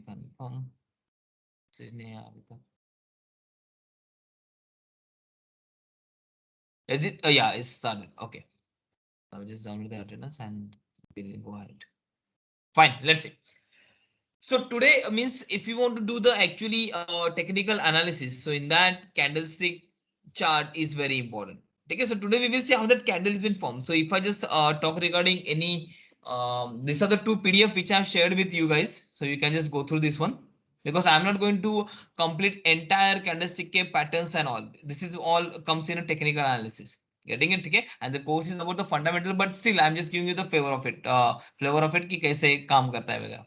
confirm नहीं आया अभी तक. Is it? Yeah, it's started. Okay. I'll just download the attendance and we'll go ahead. Fine. Let's see. So today means if you want to do the actually technical analysis, so in that candlestick chart is very important. Okay, so today we will see how that candle has been formed. So if I just talk regarding any, these are the two PDF which I have shared with you guys. So you can just go through this one because I'm not going to complete entire candlestick patterns and all. This is all comes in a technical analysis. Getting it, okay? And the course is about the fundamental, but still I'm just giving you the flavor of it, कि कैसे काम करता है वगैरह.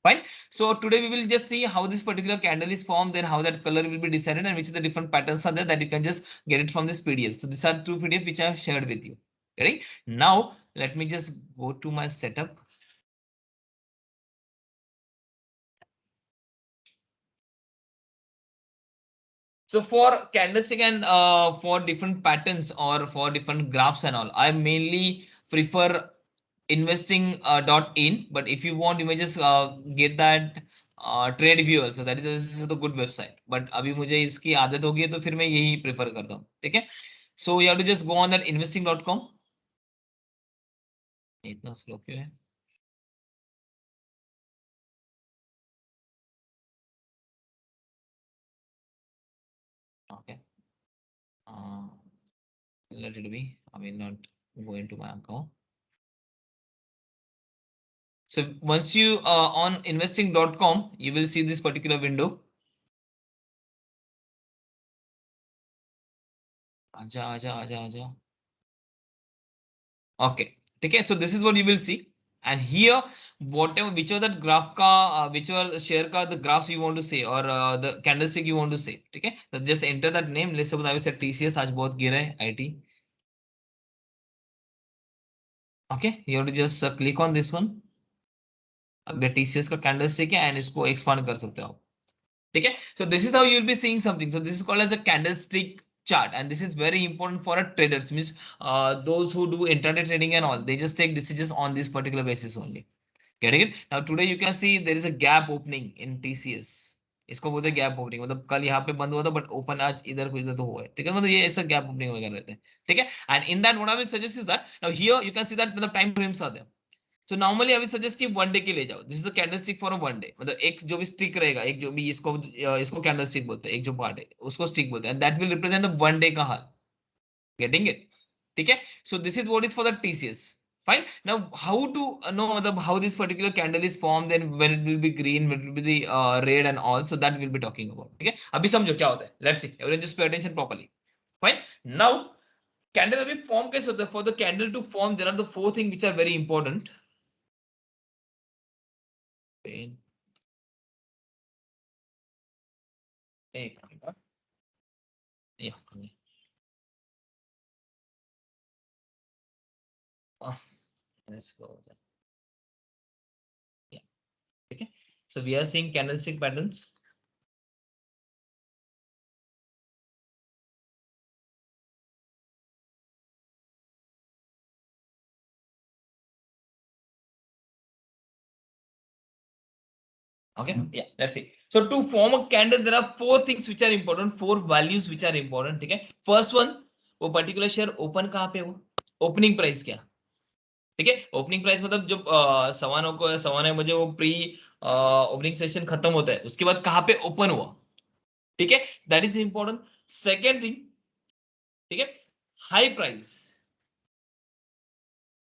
Fine. So today we will just see how this particular candle is formed, then how that color will be decided, and which are the different patterns are there that you can just get it from this PDF. So these are two PDF which I have shared with you. Ready? Now let me just go to my setup. So for candlestick and for different patterns or for different graphs and all, I mainly prefer investing.in. But if you want, you may just get that trade view also. That is the good website. But अभी मुझे इसकी आदत हो गई है तो फिर मैं यही प्रेफर करता हूँ. ठीक है. So you have to just go on that investing.com. इतना स्लो क्यों है? Okay. Uh, let it be. I will not go into my account. So once you on investing.com, you will see this particular window. आजा आजा आजा आजा. Okay. Okay. So this is what you will see. And here, whatever, whichever that graph ka, whichever share ka, the graphs you want to say or the candlestick you want to say. Okay. So just enter that name. Let's suppose I will say TCS. आज बहुत गिरा है IT. Okay. You have to just click on this one. अब ये TCS का candlestick है and इसको expand कर सकते हो आप. ठीक है. So this is how you will be seeing something. So this is called as a candlestick chart, and this is very important for a traders, means those who do intraday trading and all, they just take decisions on this particular basis only. Getting it? Now today you can see there is a gap opening in TCS. इसको बोलते हैं gap opening, मतलब कल यहाँ पे बंद हुआ था बट ओपन आज इधर को इधर तो हुआ है. ठीक है, मतलब ये ऐसा गैप ओपनिंग वगैरह रहते हैं. ठीक है. And in that what I will suggest is that now here you can see that मतलब टाइम फ्रेम्स आते हैं. तो नॉर्मली आई विल सजेस्ट कि वन डे के ले जाओ. This is the candlestick for a one day, मतलब एक जो भी स्टिक रहेगा, एक जो भी इसको कैंडलस्टिक बोलते हैं, एक जो पार्ट है उसको स्टिक बोलते हैं, and that will represent the one day का हाल. Getting it? ठीक है. So this is what is for the TCS. Fine. Now how to know how this particular candle is formed, then when it will be green, when it will be the red and all, so that we'll be talking about. ठीक है. अभी समझो क्या होता है. Let's see. Everyone just pay attention properly. Fine. Now candle अभी form कैसे होता है? For the candle to form, there are the four things which are very important. एक minute. Yeah. Let's go. Yeah. Okay. So we are seeing candlestick patterns. Okay. Yeah. Let's see. So to form a candle, there are four things which are important, four values which are important. ठीक है. First one, वो particular share open कहाँ पे हुआ? Opening price क्या? ठीक है. Opening price मतलब जब 9:15 बजे वो प्री ओपनिंग सेशन खत्म होता है, उसके बाद कहाँ पे ओपन हुआ. ठीक है. That is important. Second thing, ठीक है, high price.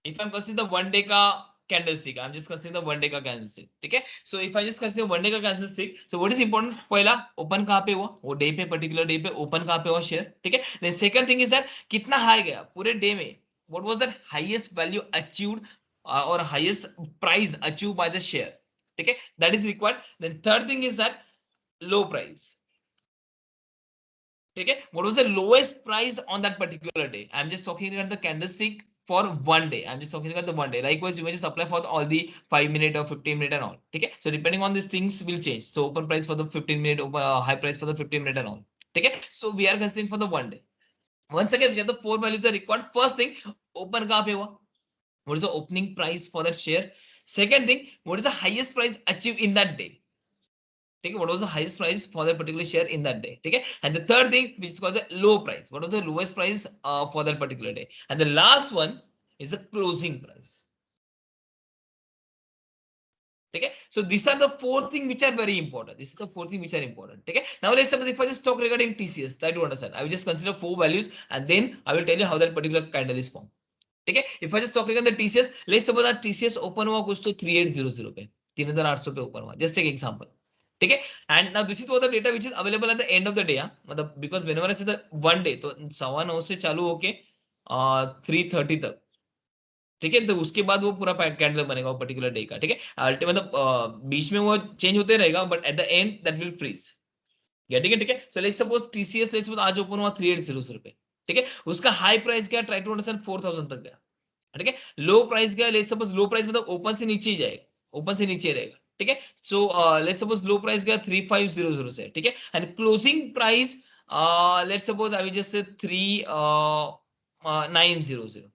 If I'm considering the one day का candlestick, I'm just considering the one day का candlestick. ठीक है. So if I just consider one day का candlestick, so what is important? पहला, open कहाँ पे हुआ, वो day पे, particular day पे open कहाँ पे हुआ share. ठीक है. The second thing is that कितना high गया पूरे day में, what was that highest value achieved or highest price achieved by the share. ठीक है. That is required. Then third thing is that low price. ठीक है. What was the lowest price on that particular day? I'm just talking about the candlestick for one day. I'm just talking about the one day. Likewise, you may just apply for all the 5 minute or 15 minute and all. Okay. So depending on these things will change. So open price for the 15 minute, high price for the 15 minute and all. Okay. So we are considering for the one day. Once again, the four values are required. First thing, open कहाँ पे हुआ? What is the opening price for that share? Second thing, what is the highest price achieved in that day? ठीक है, what was the highest price for that particular share in that day, ठीक है, and the third thing which is called the low price, what was the lowest price for that particular day, and the last one is the closing price, ठीक है. So these are the four things which are very important. This is the four things which are important, ठीक है. Now let's suppose if I just talk regarding TCS, try to understand. I will just consider four values and then I will tell you how that particular candle is formed, ठीक है. If I just talk regarding the TCS, let's suppose that TCS open हुआ कुछ तो 3800 पे, 3800 पे open हुआ, just take example, ठीक है. And now this is the data which is available at the end of the day, मतलब because whenever I से द वन डे, तो 9:15 से चालू होके 3:30 तक, ठीक है. तो उसके बाद वो पूरा कैंडल बनेगा वो पर्टिकुलर डे का, ठीक है. अल्टीमेट मतलब बीच में वो चेंज होते रहेगा but at the end that will freeze, getting it, ठीक है. So let's suppose TCS let's suppose आज ओपन हुआ 3800 पे, ठीक है. उसका हाई प्राइस क्या, ट्राई टू अंडरस्टैंड, 4000 तक गया, ठीक है. लो प्राइस क्या, लेट्स सपोज लो प्राइस मतलब ओपन से नीचे ही जाएगा, ओपन से नीचे रहेगा, ठीक है. So let's suppose low price क्या 3500 से, ठीक है. And closing price let's suppose I will just say 3900,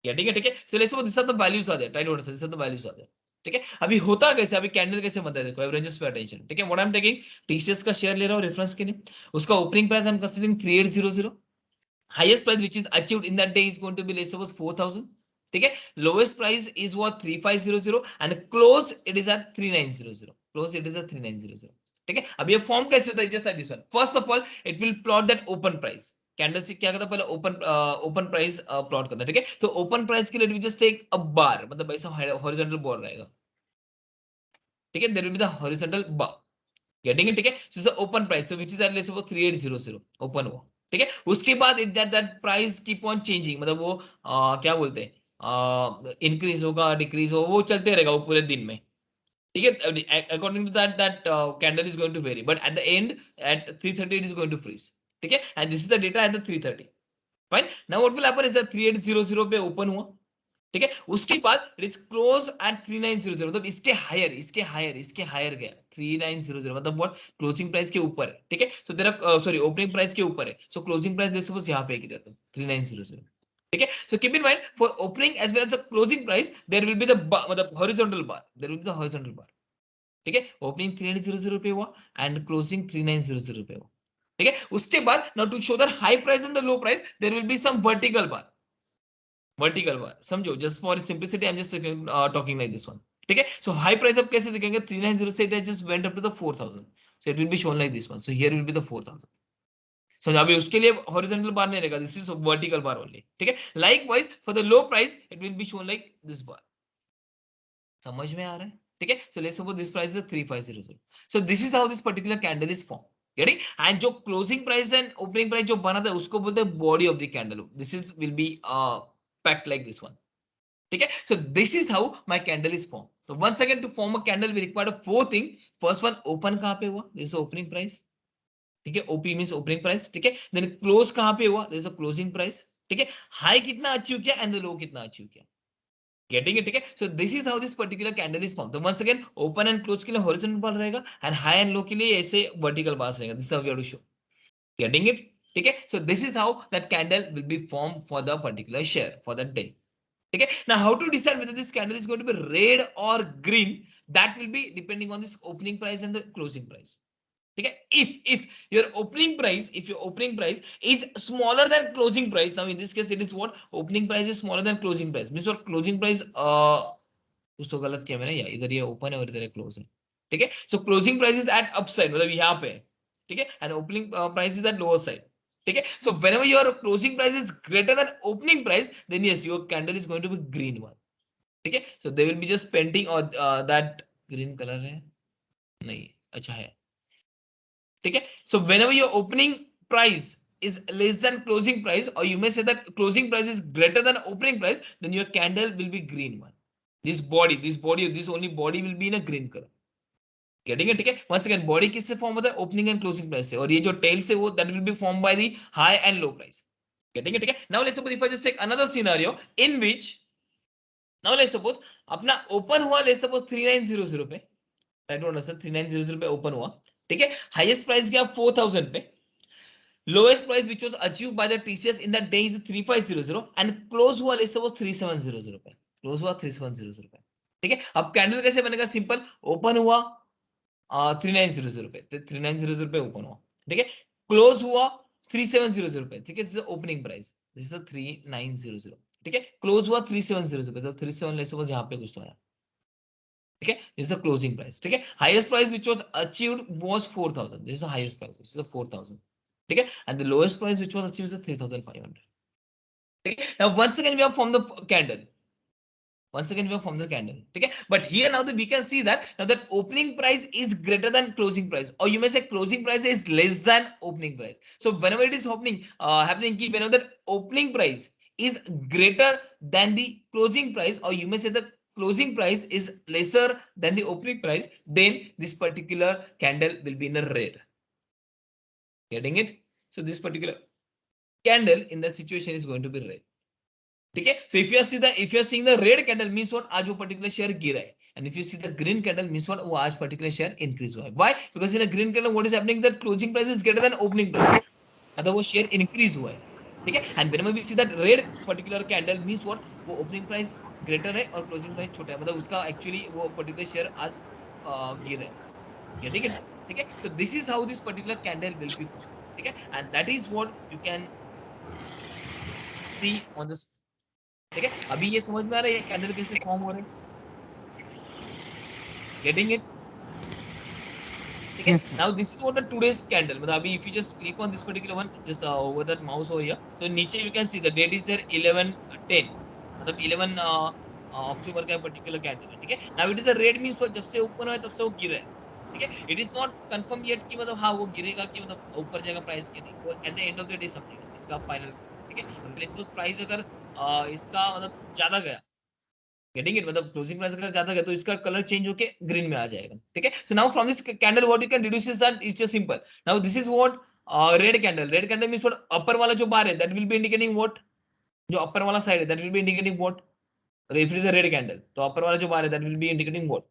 या ठीक है, ठीक है. So let's suppose this are the values are there, try to understand this are the values are there, ठीक है. अभी होता कैसे, अभी कैंडल कैसे बनता है, देखो एवरेजेस पे अटेंशन, ठीक है. What I am taking, TCS का शेयर ले रहा हूं रेफरेंस के लिए, उसका opening price I am considering 3800, highest price which is achieved in that day is going to be let's suppose 4000, ठीक है. lowest price is what 3500 and close it is at 3900, close it is at 3900, ठीक है. अब ये form कैसे होता है, just like this one. First of all it will plot that open price, candlestick क्या करता है, पहले ओपन प्राइस प्लॉट करता है, ठीक है. तो ओपन प्राइस के लिए we just take a bar, मतलब ऐसा हॉरिजॉन्टल बार रहेगा, ठीक है. There will be the horizontal bar, getting it, ठीक है. So open price so which is at let's suppose 3800 open हुआ, ठीक है. उसके बाद it that price keep on changing, मतलब वो क्या बोलते हैं, इंक्रीज होगा डिक्रीज होगा, वो चलते रहेगा वो पूरे दिन में, ठीक है. According to that candle is going to vary but at the end at 3:30 it is going to freeze, ठीक है. And this is the data at the 3:30, fine. Now what will happen is that 3800 पे open हुआ, ठीक है. उसके बाद it is close eight 3900, मतलब इसके हायर गया 3900, मतलब व्हाट क्लोजिंग प्राइस के ऊपर है, ठीक है. सो तेरा सॉरी ओपनिंग प्राइस के ऊपर है, सो क्लोजिंग प्राइस जैसे सपोज यहाँ पे गिरा था 3900, ठीक है. So keep in mind for opening as well as the closing price there will be the मतलब horizontal bar, there will be the horizontal bar, ठीक है. ओपनिंग 3900 पे हुआ एंड क्लोजिंग 3900 पे हुआ, ठीक है. उसके बाद now to show that high price and the low price there will be some vertical bar, vertical bar समझो, just for simplicity I am just talking like this one, ठीक है. सो हाई प्राइस अब कैसे दिखेंगे, 3900 से it just went up to the 4000, so it will be shown like this one, so here will be the 4000. समझो, अभी उसके लिए हॉरिजॉन्टल बार नहीं रहेगा, this is vertical bar only, ठीक है. Likewise for the low price it will be shown like this bar, समझ में आ रहा है, ठीक है. So let's suppose this price is 3500, so this is how this particular candle is form, getting. And जो closing price and opening price जो बना था उसको बोलते हैं body of the candle, this is will be packed like this one, ठीक है. So this is how my candle is form. तो once again to form a candle we required four thing. First one, open कहां पे हुआ, this is opening price, ठीक है. OP means opening price, ठीक है. देन क्लोज कहां पे हुआ, this is a closing price, ठीक है. हाई कितना अचीव किया एंड लो कितना अचीव किया, गेटिंग इट, ठीक है. So this is how this particular candle is form. तो once again open and close के लिए हॉरिजॉन्टल बार रहेगा एंड हाई एंड लो के लिए ऐसे वर्टिकल बार्स रहेगा, this is how we have to show, getting it, ठीक है. So this is how that candle will be form for the particular share for that day. Okay, now how to decide whether this candle is going to be red or green, that will be depending on this opening price and the closing price. Okay, if your opening price, if your opening price is smaller than closing price, now in this case it is what, opening price is smaller than closing price, means your closing price कुछ तो गलत किया मैंने, या इधर ये open है और इधर ये क्लोज है, ठीक है. So closing price is at upside, मतलब यहाँ पे, ठीक है, and opening price is at lower side, ठीक है. सो whenever your closing price is greater than opening price, then yes, your candle is going to be green one, ठीक है. So they will be just painting or that green color है, नहीं अच्छा है, ठीक है. So whenever your opening price is less than closing price, or you may say that closing price is greater than opening price, then your candle will be green one. This only body will be in a green color, getting है, ठीक है. Once again body किससे form होता है, opening and closing price से, और ये जो टेल से वो that will be form by the high and low price, getting है, ठीक है. Now let's suppose if I just take another scenario in which, now let's suppose अपना ओपन हुआ, लेट्स सपोज 3900 पे, ट्राई टू अंडरस्टैंड, 3900 पे open हुआ, ठीक है. हाईएस्ट प्राइस गया 4000 पे, lowest price which was achieved by the TCS in that day is 3500 and close हुआ लेट्स सपोज 3700 पे, क्लोज हुआ 3700 पे, ठीक है. अब कैंडल कैसे बनेगा, सिंपल, ओपन हुआ 3900 पे, 3900 पे ओपन हुआ, ठीक है, क्लोज हुआ 3700 पे, ठीक है, ओपनिंग प्राइस, दिस इज 3900, ठीक है, क्लोज हुआ 3700 पे, तो 37 लेस सपोज यहाँ पे कुछ तो आया, ठीक है, this is the closing price, ठीक है, highest price which was achieved was 4000, this is the highest price which is 4000, ठीक है, and the lowest price which was achieved is 3500, ठीक है, now once again we have formed the candle, once again we have formed the candle, okay, but here now that we can see that now that opening price is greater than closing price, or you may say closing price is less than opening price. So whenever it is happening whenever the opening price is greater than the closing price, or you may say the closing price is lesser than the opening price, then this particular candle will be in a red. Getting it? So this particular candle in that situation is going to be red. ठीक है, so if you are seeing the red candle means what, आज वो particular share गिरा है, and if you see the green candle means what, वो आज particular share increase हुआ है. Why? Because in a green candle what is happening, that closing price is greater than opening price, मतलब वो share increase हुआ है, ठीक है, and whenever we see that red particular candle means what, वो opening price greater है और closing price छोटा है, मतलब उसका actually वो particular share आज गिरा है, getting it, ठीक है, so this is how this particular candle will be formed, ठीक है, and that is what you can see on this, ठीक है, अभी ये समझ में आ रहा है ये कैंडल कैसे फॉर्म हो रहे हैं, गेटिंग इट, ठीक है, Yes, sir. Now this is what the today's candle, मतलब अभी if you just click on this particular one, just over that mouse over here, so नीचे you can see the date is there 11/10, मतलब 11 अक्टूबर का particular candle है, ठीक है, now it is the red means जब से ओपन हुआ है तब से वो गिरा है, ठीक है, it is not confirm yet कि मतलब हाँ वो गिरेगा कि मतलब ऊपर जाएगा प्राइस के नहीं, वो eight the end of the day समझेगा इसका फाइनल, ठीक है, और सपोज प्राइस अगर इसका मतलब ज्यादा गया, गेटिंग इट, मतलब क्लोजिंग प्राइस अगर ज्यादा है तो इसका कलर चेंज होके ग्रीन में आ जाएगा, ठीक है, so now from this candle what you can deduce is that it's just simple, now this is what red candle means what, upper वाला जो बार है that will be indicating what, जो upper वाला side है that will be indicating what, if it is a red candle तो upper वाला जो bar है that will be indicating what,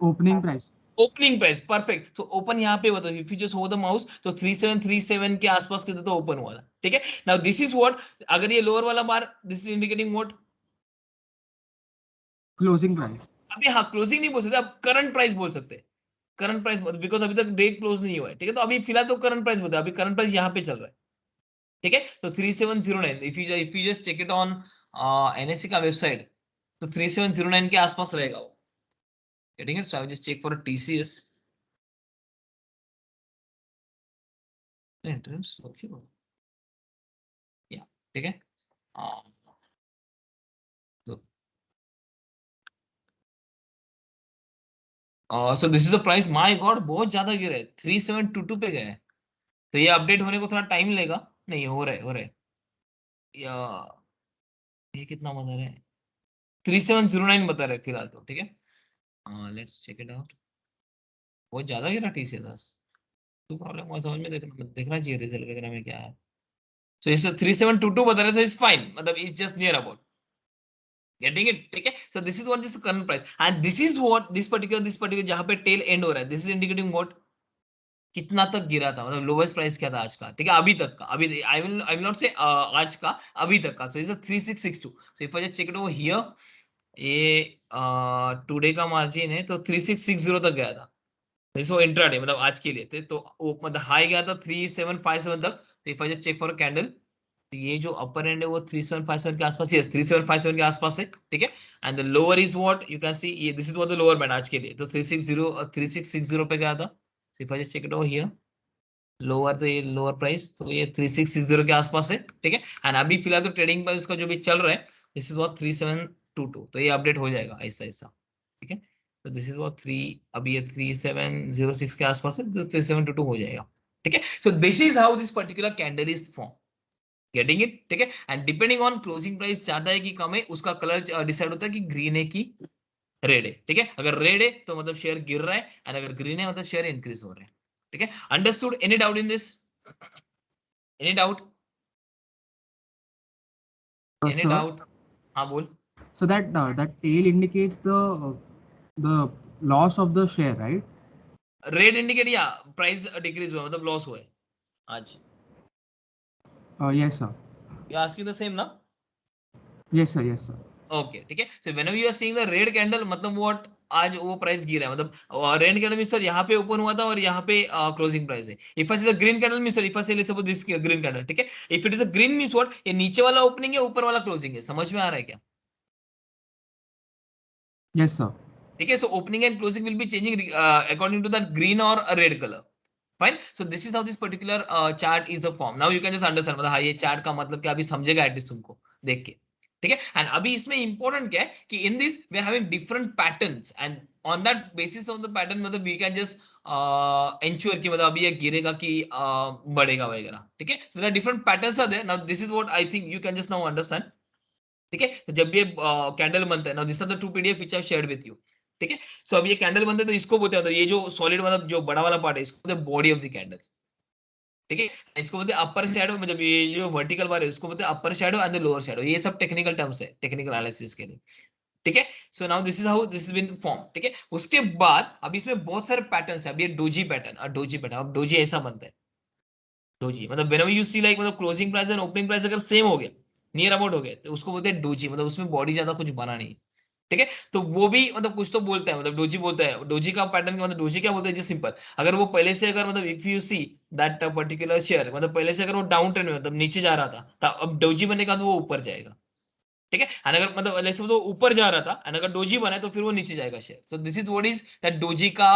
Opening price. Opening price, perfect, तो open यहाँ पे बताओ, if you just hold the mouse तो 3737 के आसपास कितना तो ओपन हुआ था, ठीक है, नाउ दिस इज व्हाट, अगर ये लोअर वाला bar this is indicating what, Closing price. अभी हाँ क्लोजिंग नहीं बोल सकते, अब करंट प्राइस बोल सकते हैं, करंट प्राइस, बिकॉज अभी तक डे क्लोज नहीं हुआ है, ठीक है, तो अभी फिलहाल तो करंट प्राइस बोलते हैं, अभी करंट प्राइस यहाँ पे चल रहा है, ठीक है, तो 3709, if you just check it on NSC का वेबसाइट, तो 3709 के आसपास रहेगा वो, ठीक है, so I just check for TCS, या ठीक है, so this is the price, my god बहुत ज्यादा गिरा है, 3722 पे गया है, तो ये अपडेट होने को थोड़ा टाइम लेगा, नहीं हो रहा है, हो रहा है, या ये कितना बता रहे हैं, 3709 बता रहे हैं फिलहाल तो, ठीक है, लेट्स चेक इट आउट, बहुत ज्यादा गिरा टीसीएस, तो प्रॉब्लम हुआ समझ में, देखना चाहिए रिजल्ट वगैरह में क्या है, सो इस 3722 बता रहे हैं, सो इज फाइन, मतलब is just near about, getting it, ठीक है, so this is what is current price, and this is what this particular जहां पे टेल एंड हो रहा है, दिस इज इंडिकेटिंग व्हाट, कितना तक गिरा था, मतलब लोवेस्ट प्राइस क्या था आज का, ठीक है, अभी तक का, अभी आई विल नॉट से आज का, अभी तक का, so is 3662, so if I just check it over here, ये टुडे का मार्जिन है तो 3660 तक गया था, वो इंट्राडे मतलब आज के लिए थे, तो वो मतलब हाई गया था 3757 तक, तो if I just check for candle, तो ये जो अपर एंड है वो 3757 के आसपास, यस 3757 के आसपास है, ठीक है, and the lower is what you can see, ये this is what the lower band आज के लिए, तो 3660 पे गया था, so if I just check it over here, lower तो ये लोअर प्राइस तो ये 3660 के आसपास है, ठीक है, एंड अभी फिलहाल तो ट्रेडिंग प्राइस उसका जो भी चल रहा है दिस इज व्हाट 3722, तो ये अपडेट हो जाएगा ऐसा ऐसा, ठीक है, तो दिस इज व्हाट 3, अभी ये 3706 के आसपास है, तो 3722 हो जाएगा, ठीक है, so this is how this particular candle is form, getting it, ठीक है, and depending on closing price ज्यादा है कि कम है उसका कलर डिसाइड होता है कि ग्रीन है कि रेड है, ठीक है, अगर रेड है तो मतलब शेयर गिर रहा है, एंड अगर ग्रीन है मतलब शेयर इंक्रीज हो रहे हैं, ठीक है, understood, any doubt in this, any doubt, any Sir. Doubt, हाँ बोल, So that tail indicates the loss of the share, right? Red indicate या प्राइस डिक्रीज हुआ मतलब लॉस हुआ है आज, Yes, sir. You asking the same ना, Yes, sir. Yes, sir. Okay, ठीक है, so whenever you are seeing the red candle मतलब व्हाट, आज वो प्राइस गिरा है, मतलब रेड कैंडल मींस सर यहाँ पे ओपन हुआ था और यहाँ पे क्लोजिंग प्राइस है. If I see the green candle means sir if I see suppose this green candle, ठीक है, if it is a green means what, ये नीचे वाला ओपनिंग है ऊपर वाला क्लोजिंग है. समझ में आ रहा है क्या? Yes, sir. ठीक है, so opening and closing will be changing according to the green और red colour. Fine. So this is how this particular chart is a form. Now you can just understand, मतलब हाँ ये chart का मतलब क्या अभी समझेगा एटलीस्ट तुमको देख के. ठीक है, एंड अभी इसमें इंपॉर्टेंट क्या है कि in this we are having different patterns and on that basis of the pattern मतलब वी कैन जस्ट एंश्योर कि मतलब अभी ये गिरेगा कि बढ़ेगा वगैरह. ठीक है, so there are different patterns are there. Now this is what I think you can just now understand. ठीक है, तो जब ये कैंडल बनता है, now this are the two PDF which I shared with you. ठीक है, सो अब ये कैंडल बनते हैं तो इसको बोलते हैं, तो ये जो सॉलिड मतलब जो बड़ा वाला पार्ट है इसको बोलते हैं बॉडी ऑफ द कैंडल. ठीक है, इसको बोलते हैं अपर शैडो, मतलब ये जो वर्टिकल बार है उसको बोलते हैं upper shadow and the lower shadow. ये सब टेक्निकल टर्म्स है टेक्निकल एनालिसिस के लिए. ठीक है, so now this is how this is been form. ठीक है, उसके बाद अब इसमें बहुत सारे पैटर्न्स है. अब ये डोजी पैटर्न और डोजी पैटर्न. अब डोजी ऐसा बनता है, डोजी मतलब व्हेनेवर यू सी लाइक मतलब closing price and opening price अगर सेम हो गया, नियर अबाउट हो गया, तो उसको बोलते हैं डोजी, मतलब उसमें बॉडी ज्यादा कुछ बना नहीं. ठीक है, तो वो भी मतलब कुछ तो बोलता है, मतलब डोजी बोलता है. डोजी का पैटर्न का मतलब डोजी क्या बोलता है जी, सिंपल. अगर वो पहले से अगर मतलब if you see that particular share मतलब पहले से अगर वो डाउन ट्रेंड में मतलब नीचे जा रहा था, तो अब डोजी बनने का तो वो ऊपर जाएगा. ठीक है, एंड अगर मतलब जैसे वो ऊपर जा रहा था एंड अगर डोजी बना है तो फिर वो नीचे जाएगा share. So this is what is that doji का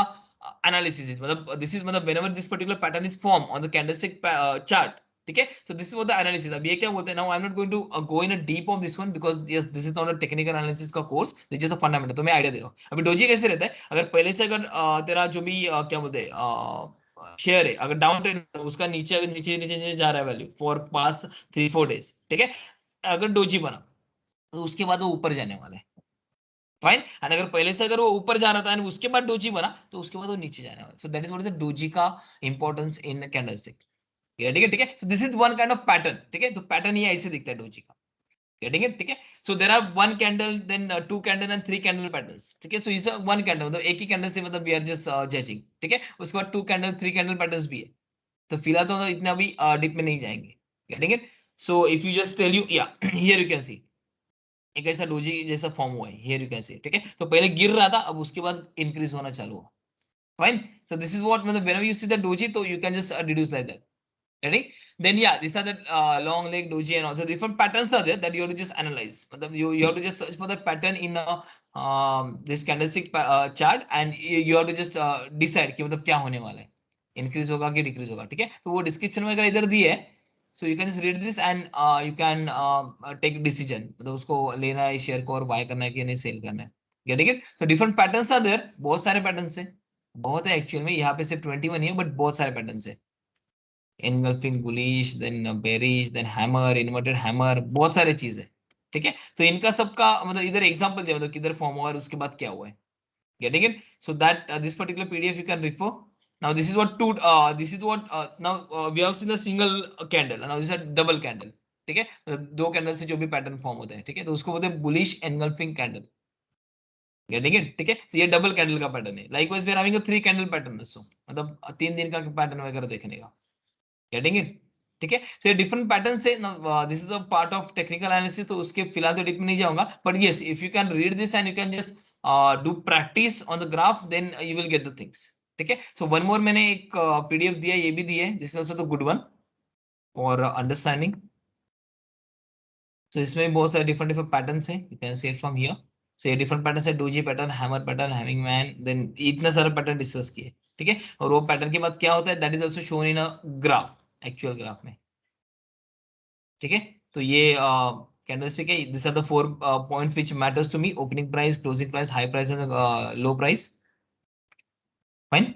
एनालिसिस इज, मतलब दिस इज मतलब whenever this particular pattern is form on the candlestick chart. ठीक है, so this is what the analysis. अब ये क्या बोलते हैं, now I am not going to go in a deep of this one because yes this is not a technical analysis का course, this is a fundamental. तो मैं idea दे रहा हूं. अभी डोजी कैसे रहता है, अगर पहले से अगर तेरा जो भी क्या बोलते हैं शेयर है अगर डाउन ट्रेंड उसका नीचे अगर नीचे नीचे नीचे जा रहा है वैल्यू फॉर पास्ट 3-4 डेज. ठीक है, अगर डोजी बना तो उसके बाद वो ऊपर जाने वाला है. फाइन, एंड अगर पहले से अगर वो ऊपर जा रहा था एंड उसके बाद डोजी बना तो उसके बाद वो नीचे जाने वाला. सो that is what is the doji का इंपॉर्टेंस इन कैंडलस्टिक. ठीक है, ठीक है, so this is one kind of pattern. ठीक है, तो पैटर्न ये ऐसे दिखता है डोजी का. Getting it? ठीक है, so there are one candle then two candle and three candle patterns. ठीक है, सो इज वन कैंडल मतलब एक ही कैंडल से मतलब वी आर जस्ट जजिंग. ठीक है, उसके बाद two candle three candle patterns भी है. तो फिलहाल तो इतना भी डीप में नहीं जाएंगे. Getting it? So if you just tell you या हियर यू कैन सी एक ऐसा डोजी जैसा फॉर्म हुआ है. Here you can see. ठीक है, तो पहले गिर रहा था अब उसके बाद इंक्रीज होना चालू हुआ. Fine, so this is what मतलब whenever you see the doji तो you can just deduce like that. Ready? Then yeah, these are the long leg doji and also different patterns are there that you have to just analyze. You have to just search for that pattern in this candlestick chart and you have to just decide कि मतलब क्या होने वाला है, increase होगा कि decrease होगा. ठीक है, तो वो डिस्क्रिप्शन में अगर इधर दिए है so you can just read this and you can take decision, मतलब उसको लेना है शेयर को और बाय करना है कि नहीं सेल करना है. Getting it? तो डिफरेंट पैटर्न्स आर देयर, बहुत सारे पैटर्न्स है, बहुत है एक्चुअल में. यहाँ पे सिर्फ 21 ही है बट बहुत सारे पैटर्न्स है. engulfing bullish then bearish then hammer inverted hammer, बहुत सारे चीज है. ठीक है, तो इनका सबका मतलब इधर एग्जांपल दिया मतलब किधर फॉर्म हुआ और उसके बाद क्या हुआ है. Getting it? So that this particular PDF you can refer. Now this is what two this is what now we have seen a single candle, now this is a double candle. ठीक है, मतलब दो candle से जो भी pattern form होते हैं. ठीक है, तो उसको बोलते हैं bullish engulfing candle. Getting it? ठीक है, तो ये डबल कैंडल का पैटर्न है. Likewise we are having a three candle pattern so मतलब 3 दिन का पैटर्न वगैरह देखने का. Getting it? ठीक है, सो डिफरेंट पैटर्न से this is a part of technical analysis, तो उसके फिलहाल तो डीप में नहीं जाऊंगा but yes if you can read this and you can just do practice on the graph then you will get the things. ठीक है, सो वन मोर मैंने एक पीडीएफ दिया, ये भी दिया है, this is also the good one for understanding. So इसमें बहुत सारे डिफरेंट डिफरेंट पैटर्न्स हैं, you can see it from here. So ये डिफरेंट पैटर्न है, doji pattern, hammer pattern, hanging man, then इतने सारे पैटर्न डिस्कस किए. ठीक है, और वो पैटर्न के बाद क्या होता है that is also shown in a graph, actual graph में. ठीक है, तो ये कैंडलस्टिक है. This are the 4 points which matters to me: opening price, closing price, high price and low price. Fine,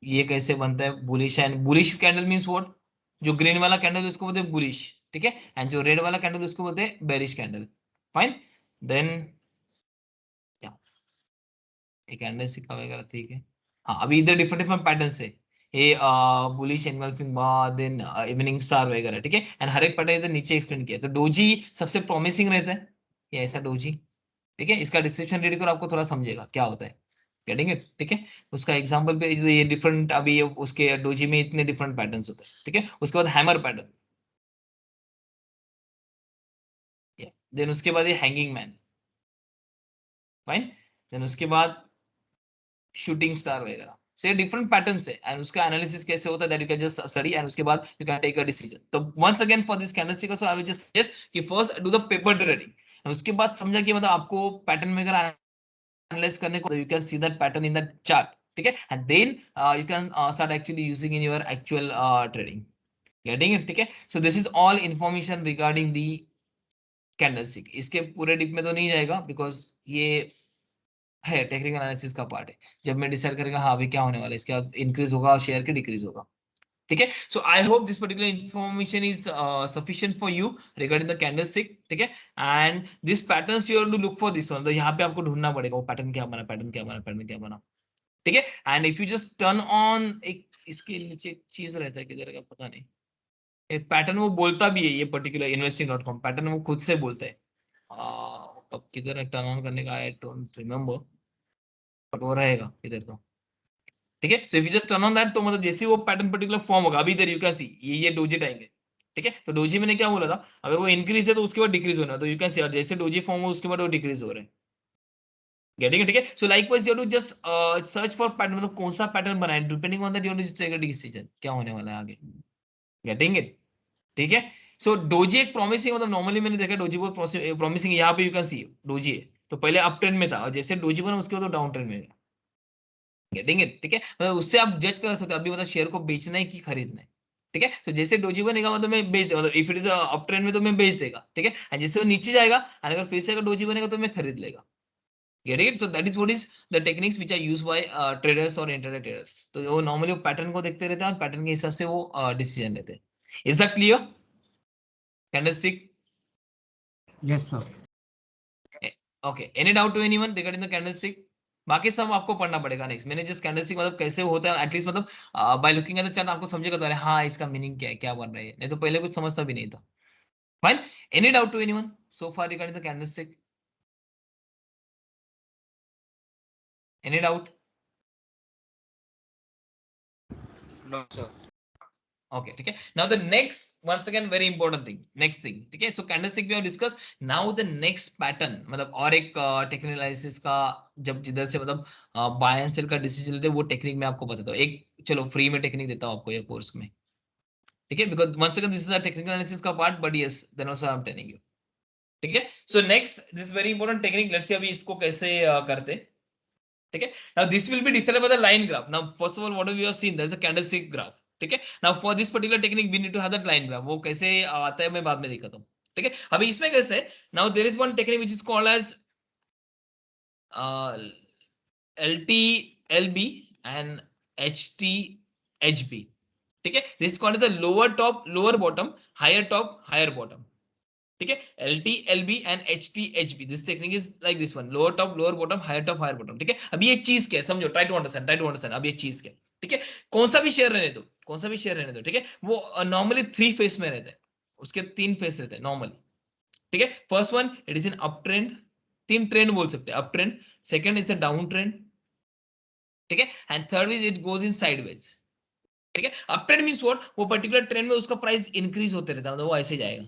ये कैसे बनता है bullish and bullish candle means what, जो ग्रीन वाला कैंडल उसको बोलते हैं बुलिश. ठीक है, एंड जो रेड वाला कैंडल उसको बोलते हैं बेरिश कैंडल. फाइन, देन क्या ये कैंडलस्टिक का वगैरह ठीक है. हाँ, अभी इधर डिफरेंट डिफरेंट पैटर्न्स है. ये बुलिश एनगल्फिंग बार देन इवनिंग स्टार वगैरह. ठीक है, एंड हर एक पैटर्न इधर नीचे एक्सप्लेन किया. तो डोजी सबसे प्रॉमिसिंग रहता है, ये ऐसा डोजी. ठीक है, इसका डिस्क्रिप्शन रीड करो आपको थोड़ा समझेगा क्या होता है. Getting it? ठीक है, उसका एग्जांपल पे ये डिफरेंट अभी उसके डोजी में इतने डिफरेंट पैटर्न्स होते हैं. ठीक है, उसके बाद हैमर पैटर्न, देन उसके बाद ये हैंगिंग मैन. फाइन, देन उसके बाद शूटिंग स्टार वगैरह, से डिफरेंट पैटर्न्स है एंड उसका एनालिसिस कैसे होता है that you can just study and उसके बाद you can take a decision. तो once again for this candlestick also I will just suggest कि first do the paper trading, उसके बाद समझा कि मतलब आपको पैटर्न वगैरह एनालाइज करने को, you can see that pattern in that chart, ठीक है, and then you can start actually using in your actual trading. Getting it? ठीक है, so this is all information regarding the candlestick. इसके पूरे deep में तो नहीं जाएगा बिकॉज ये है टेक्निकल एनालिसिस का पार्ट है. जब मैं डिसाइड करेगा हाँ अभी क्या होने वाला है, इसके बाद इंक्रीज होगा शेयर के डिक्रीज होगा. ठीक है, so I hope this particular information is sufficient for you regarding the candlestick. ठीक है, and this patterns you have to look for this one. तो यहाँ पे आपको ढूंढना पड़ेगा वो पैटर्न क्या बना, पैटर्न क्या बना, पैटर्न क्या बना. ठीक है, and if you just turn on, एक इसके नीचे एक चीज रहता है किधर का पता नहीं, एक पैटर्न वो बोलता भी है, ये पर्टिकुलर इन्वेस्टिंग.com पैटर्न वो खुद से बोलता है. अब किधर है टर्न ऑन करने का, आई डोंट रिमेम्बर, बट वो रहेगा इधर तो. ठीक है, so if you just turn on that, तो मतलब जैसे वो पैटर्न पर्टिकुलर फॉर्म होगा, अभी इधर यू कैन सी ये डोजी टाइम है. ठीक है, तो डोजी मैंने क्या बोला था, अगर वो इंक्रीज है तो उसके बाद डिक्रीज होना है, तो यू कैन सी, और जैसे डोजी फॉर्म हो उसके बाद वो डिक्रीज हो रहे हैं. Getting it? ठीक है, so likewise you have to just search for pattern, मतलब कौन सा पैटर्न बना है, depending on that you have to take a decision क्या होने वाला है आगे. Getting it? ठीक है, सो डोजी एक प्रॉमिसिंग, मतलब नॉर्मली मैंने देखा डोजी बहुत प्रॉमिसिंग. यहाँ पे यू कैन सी डोजी है तो पहले अप ट्रेंड में था, और जैसे डोजी बना उसके बाद तो डाउन ट्रेंड में गया. Getting it? ठीक है, मतलब उससे आप जज कर सकते हो अभी मतलब शेयर को बेचना है कि खरीदना है. ठीक है, तो जैसे डोजी बनेगा मतलब मैं बेच देगा, मतलब if it is up trend में तो मैं बेच देगा. ठीक है, एंड जैसे वो नीचे जाएगा एंड अगर फिर से अगर डोजी बनेगा तो मैं खरीद लेगा. Getting it? So that is what is the techniques which are used by traders और इंटरडे ट्रेडर्स. तो वो नॉर्मली पैटर्न को देखते रहते हैं और पैटर्न के हिसाब से वो डिसीजन लेते हैं. Is that clear? Candlestick? Yes, sir. Okay, any doubt to anyone regarding the candlestick? बाकी सब आपको पढ़ना पड़ेगा नेक्स्ट. मैंने जिस कैंडलस्टिक मतलब कैसे होता है एटलीस्ट मतलब by looking at the chart आपको समझेगा तो अरे हाँ इसका मीनिंग क्या है, क्या बन रहा है, नहीं तो पहले कुछ समझता भी नहीं था. Fine, any doubt to anyone so far regarding the candlestick? Any doubt? No, sir. Okay, ठीक है, now the next once again very important thing, next thing. ठीक है, so candlestick we have discuss. Now the next pattern, मतलब और एक technical analysis का, जब जिधर से मतलब बाय एंड सेल का डिसीजन लेते हैं वो टेक्निक मैं आपको बताता हूँ. एक चलो फ्री में टेक्निक देता हूँ आपको ये कोर्स में. ठीक है, because once again this is a technical analysis का part, but yes then also I am telling you. ठीक है, so next this very important technique, let's see अभी इसको कैसे करते. ठीक है, now this will be decided by the line graph. Now first of all what we have seen there is a candlestick graph. ठीक है, now for this particular technique we need to have that line graph. वो कैसे आता है मैं बाद में दिखाता हूं. ठीक है, अभी इसमें कैसे है, now there is one technique which is called as LTLB and HTHB. ठीक है, this is called as the lower top lower bottom, higher top higher bottom. ठीक है, LTLB and HTHB, this technique is like this one, lower top lower bottom higher top higher bottom. ठीक है, अभी ये चीज क्या है समझो, try to understand, try to understand. अब ये चीज क्या है? ठीक है, कौन सा भी शेयर रहने दो, कौन सा भी शेयर रहने दो. ठीक है, वो नॉर्मली थ्री फेस में रहता है, उसके तीन फेस रहते हैं नॉर्मली. ठीक है, first one it is in up trend, तीन ट्रेंड बोल सकते हैं, up trend. Second is a down trend. ठीक है, and third is it goes in sideways. ठीक है, अप ट्रेंड मींस व्हाट, वो पर्टिकुलर ट्रेंड में उसका प्राइस इंक्रीज होते रहता है, मतलब वो ऐसे जाएगा.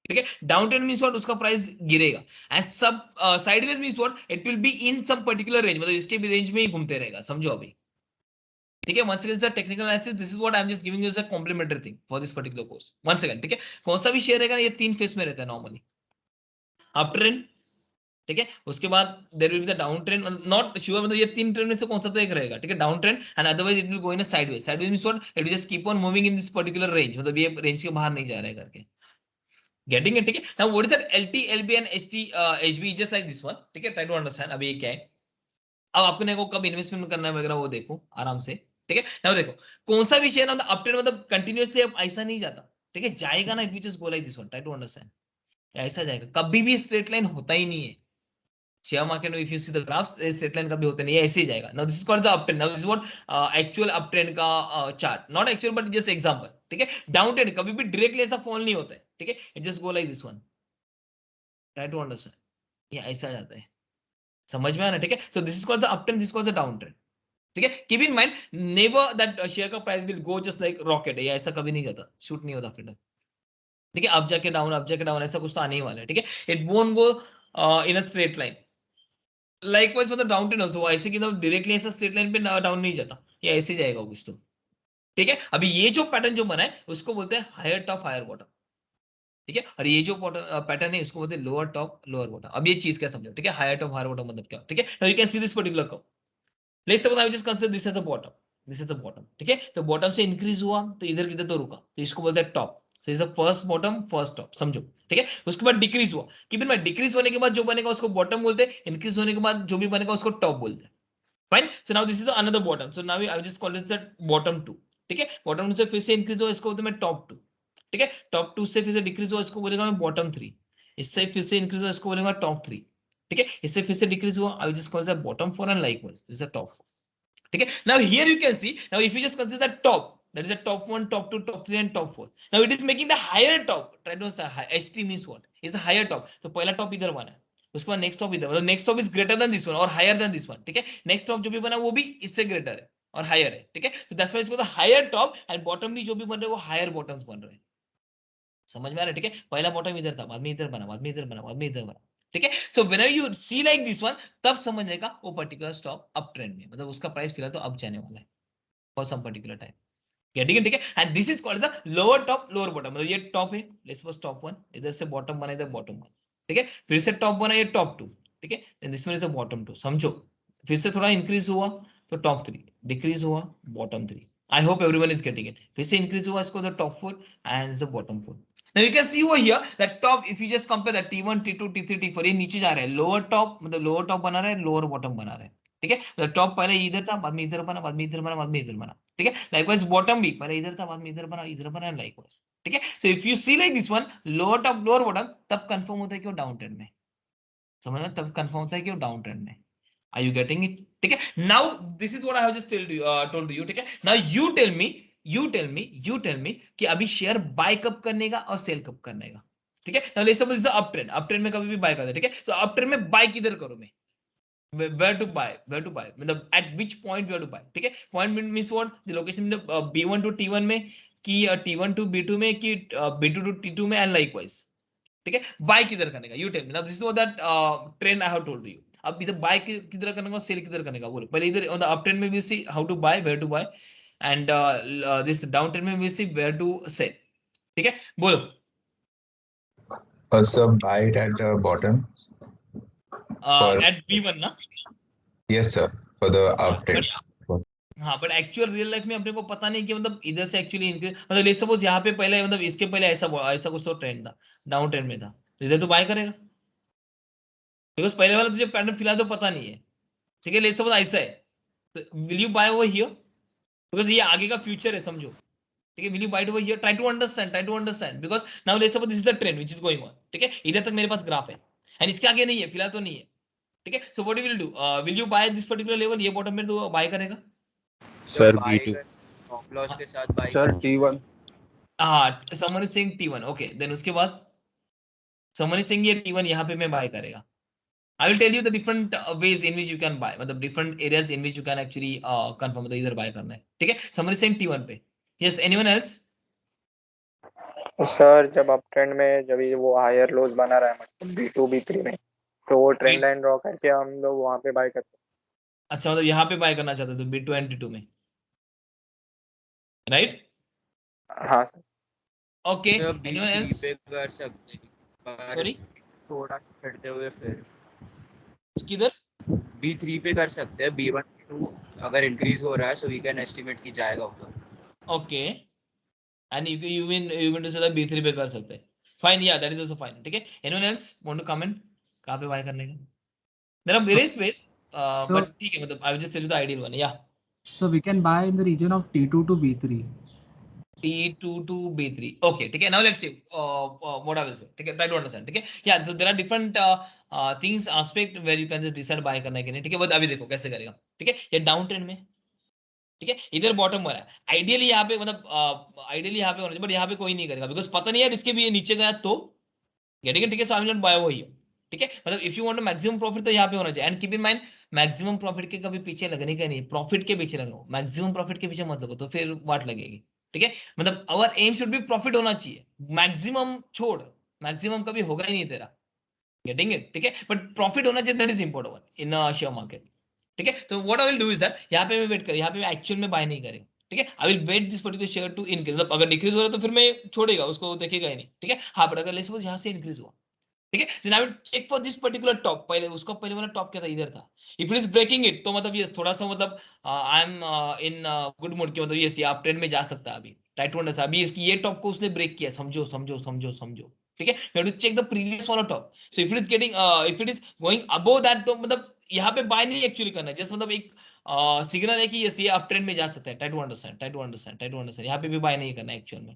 ठीक है, डाउन ट्रेंड मींस व्हाट, उसका प्राइस गिरेगा. एंड सब sideways means what, it will be in some particular range, मतलब इसके भी रेंज में ही घूमते रहेगा, समझो अभी. ठीक है, once again sir technical analysis, this is what I am just giving you as a complimentary thing for this particular course. once again, ठीक है, कौन सा भी शेयर रहेगा ये तीन फेस में रहता है नॉर्मली. अप ट्रेंड, ठीक है, उसके बाद there will be the down trend, not sure, मतलब ये तीन ट्रेंड में से कौन सा तो एक रहेगा. ठीक है, down trend, and otherwise it will go in a sideways. Sideways means what, it will just keep on moving in this particular range, मतलब ये रेंज के बाहर नहीं जा रहा है करके. Getting it? ठीक है, now what is that LT LB and HT HB just like this one. ठीक है, ट्राई टू अंडरस्टैंड अभी ये क्या है. अब आपने को कब इन्वेस्टमेंट करना है वगैरह वो देखो आराम से. ठीक है, नाउ देखो कौन सा भी शेयर मतलब अप ट्रेंड, मतलब कंटिन्यूअसली अब ऐसा नहीं जाता. ठीक है, जाएगा ना, it will just go like this one. Try to understand, ऐसा जाएगा, कभी भी स्ट्रेट लाइन होता ही नहीं है शेयर मार्केट में. If you see the graphs, straight line कभी होता नहीं है, ऐसे ही जाएगा. Now this is called the up trend. Now this is what actual up trend का chart, not actual but just example. ठीक है, डाउन ट्रेंड कभी भी डायरेक्टली ऐसा फॉल नहीं होता है. ठीक है, it just go like this one. Try to understand, ये ऐसा जाता है, समझ में आना. ठीक है, so this is called the up trend, this is called the down trend. ठीक है, keep in mind never that share का price will go just like rocket, ये ऐसा कभी नहीं जाता, शूट नहीं होता फिर. ठीक है, अब जाके डाउन, अब जाके डाउन, ऐसा कुछ तो आने ही वाला है. ठीक है, it won't go in a straight line. Likewise मतलब डाउन ट्रेंड ऑल्सो, ऐसे कि डायरेक्टली ऐसा स्ट्रेट लाइन पे डाउन नहीं जाता, या ऐसे जाएगा कुछ तो। ठीक है, अभी ये जो पैटर्न जो बना है उसको बोलते हैं हायर टॉप हायर बॉटम। ठीक है, और ये जो पैटर्न है उसको बोलते हैं लोअर टॉप लोअर बॉटम। अब ये चीज क्या समझो, ठीक है, हायर टॉप हायर बॉटम मतलब क्या। ठीक है, now you can see this particular curve, let's suppose I just consider this as the bottom, this is the bottom. ठीक है, तो बॉटम से इंक्रीज हुआ तो इधर किधर तो रुका, तो इसको बोलते हैं top. So is the first bottom first top, समझो। ठीक है, उसके बाद डिक्रीज हुआ, कि फिर डिक्रीज होने के बाद जो बनेगा उसको बॉटम बोलते हैं, इंक्रीज होने के बाद जो भी बनेगा उसको टॉप बोलते हैं। Fine, so now this is another bottom, so now I just call this the bottom 2। ठीक है, बॉटम से फिर से इंक्रीज हुआ, इसको बोलते हैं टॉप 2। ठीक है, टॉप 2 से फिर से डिक्रीज हुआ, इसको बोलेगा मैं बॉटम 3। इससे फिर से इंक्रीज हुआ, इसको बोलेगा टॉप 3। ठीक है, इससे फिर से डिक्रीज हुआ, I just call this the bottom 4 and likewise this is the top 4। ठीक है, now here you can see, now if you just consider the top, that is the top 1 top 2 top 3 and top 4, now it is making the higher top, try to say HT means what is a higher top, तो पहला top इधर बना है, उसके बाद next top इधर, मतलब next top is greater than this one और हायर देन दिस वन। ठीक है, नेक्स्ट टॉप जो भी बना वो भी इससे ग्रेटर है और हायर है। ठीक है, तो दैट्स व्हाई इसको हायर टॉप एंड बॉटम भी जो भी बन रहे हैं वो हायर बॉटम्स बन रहे हैं। समझ में आ रहा है? ठीक है, पहला बॉटम इधर था, बाद में इधर बना, बाद में इधर बना, बाद में इधर बना। ठीक है, so whenever you see like this one, तब समझने का वो पर्टिकुलर स्टॉक अप ट्रेंड में, मतलब उसका प्राइस फिलहाल तो अप जाने वाला है for some particular time. Getting it? ठीक है, and this is called the lower top lower bottom, मतलब ये टॉप है, लेट्स सपोज टॉप 1, इधर से बॉटम बना, इधर बॉटम 1। ठीक है, फिर से टॉप बना, ये टॉप 2। ठीक है, then this one is a bottom 2, समझो। फिर से थोड़ा इंक्रीज हुआ तो टॉप 3, डिक्रीज हुआ bottom 3। I hope everyone is getting it. फिर से इंक्रीज हुआ, इसको the top 4 and the bottom 4। Now you can see over here that top, if you just compare that T1 T2 T3 T4, ये नीचे जा रहा है, लोअर टॉप मतलब लोअर टॉप बना रहा है, लोअर बॉटम बना रहा है। ठीक है, मतलब टॉप पहले इधर था, बाद में इधर बना, बाद में इधर बना, बाद में इधर बना। ठीक है, लाइकवाइज बॉटम भी पहले इधर था, बाद में इधर बना, इधर बना, लाइकवाइज। ठीक है, so if you see like this one, lower top lower bottom, तब कंफर्म होता है कि वो डाउन ट्रेंड में। समझ में? तब कंफर्म होता है कि वो डाउन ट्रेंड में। Are you getting it? ठीक है, now this is what I have just told you. ठीक है, नाउ यू टेल मी कि अभी शेयर बाय कब करने का और सेल कब करने का। ठीक है, now let's suppose up trend, up trend में कभी भी बाय करते हैं। ठीक है, तो अप ट्रेंड में बाय किधर करूं मैं, where to buy मतलब at which point where to buy। ठीक है, point means what, the location B1 to T1 में, कि T1 to B2 में, कि B2 to T2 में, एंड लाइकवाइज। ठीक है, बाय किधर करने का, you tell me now, this is that trend I have told you. अब इधर बाय किधर करने का, सेल किधर करने का, बोलो पहले। इधर ऑन द अप ट्रेंड में we see how to buy, where to buy, and this down trend में we see where to sell. ठीक है, बोलो। So buy it at the bottom for at B1 ना? yes sir for the हाँ uptrend. हाँ, but actual real life में अपने को पता नहीं कि मतलब इधर से एक्चुअली इनके, मतलब लेट्स सपोज यहाँ पे पहले, मतलब इसके पहले ऐसा कुछ तो ट्रेंड था, डाउन ट्रेंड में था, तो इधर तो बाय करेगा, बिकॉज पहले वाला तुझे पैटर्न फिलहाल तो पता नहीं है। ठीक है, लेट्स सपोज ऐसा है, तो will you buy over here, because ये आगे का फ्यूचर है, समझो। ठीक है, will you buy over here, try to understand, because now let's suppose this is the trend which is going on. ठीक है, इधर तक मेरे पास ग्राफ है एंड इसके आगे नहीं है, फिलहाल तो नहीं है। ठीक है, so what you will do, will you buy this particular level, ये बॉटम में तो बाय करेगा। Sir Sir, buy B2. Stop loss के साथ बाय Sir, कर। T1. हाँ, someone is saying T1, okay, then उसके बाद someone is saying ये T1 यहाँ पे मैं बाय करेगा। I will tell you the different ways in which you can buy, मतलब different areas in which you can actually confirm, मतलब इधर बाय करना है। ठीक है, someone is saying T1 पे। Yes, anyone else? सर जब अप ट्रेंड में जब ये वो हायर लोज बना रहा है मतलब B2 B3 में, तो वो ट्रेंड लाइन ड्रॉ करके हम लोग वहां पे बाय करते अच्छा, मतलब यहाँ पे बाय करना चाहते हो तो B2 and T2 में, राइट? हैं। हाँ sir. Okay, sir anyone B3 else? पे कर सकते हैं, पर Sorry, थोड़ा सा करते हुए फिर किधर? B3 पे कर सकते हैं। B1 B2 अगर इंक्रीज हो रहा है सो वी कैन एस्टिमेट की जाएगा ऊपर। Okay, and you mean to say that B3 पे कर सकते हैं। फाइन, या दैट इज आल्सो फाइन। ठीक है, anyone else want to comment कहाँ पे बाय करने का? There are various ways, So- but ठीक है, मतलब I will just tell you the ideal one. Yeah, So we can buy in the region of T2 to B3. T2 to B3. Okay, ठीक है. Now let's see what I will say. ठीक है, try to understand. ठीक है, yeah, so there are different things aspect where you can just decide buy करने के लिए। ठीक है, बट अभी देखो कैसे करेगा। ठीक है, ये डाउन ट्रेंड में, ठीक है, इधर बॉटम हो रहा है, आइडियली यहाँ पे, मतलब आइडियली यहाँ पे होना चाहिए, बट यहाँ पे कोई नहीं करेगा, बिकॉज पता नहीं यार इसके भी ये नीचे गया तो गेटिंग इट। ठीक है, so I will not buy over here. ठीक है, मतलब if you want maximum profit तो यहाँ पे होना चाहिए, and keep in mind maximum profit के कभी पीछे लगने का नहीं, प्रॉफिट के पीछे लगो, मैक्सिमम प्रॉफिट के पीछे मत लगो, तो फिर वाट लगेगी। ठीक है, मतलब our aim should be profit होना चाहिए, मैक्सिमम छोड़, मैक्सिमम कभी होगा ही नहीं तेरा। गेटिंग इट, ठीक है, बट प्रॉफिट होना चाहिए, that is important in share market, ठीक है। तो what I will do is that, यहाँ पे मैं वेट कर, यहाँ पे मैं एक्चुअल में बाय नहीं करेगा, ठीक है, I will wait this particular share to increase, मतलब अगर डिक्रीज हो रहा है तो फिर मैं छोड़ेगा उसको, देखेगा ही नहीं, ठीक है। हाँ, बट अगर लेट्स सपोज यहाँ से इंक्रीज हुआ, ठीक है, then I will check for this particular top, पहले उसका पहले वाला टॉप क्या था, इधर था, if it is breaking it तो मतलब ये थोड़ा सा मतलब I am in good mood की, मतलब ये आप ट्रेंड में जा सकता है अभी, राइट टू अंडरस्टैंड, अभी इसकी ये टॉप को उसने ब्रेक किया, समझो समझो समझो समझो, ठीक है, you have to check the previous वाला top, so if it is getting if it is going above that, तो मतलब यहाँ पे बाय नहीं एक्चुअली करना है, जस्ट मतलब एक सिग्नल है कि ये अप ट्रेंड में जा सकता है, try to understand, try to understand, try to understand, यहाँ पे भी बाय नहीं करना है एक्चुअल में,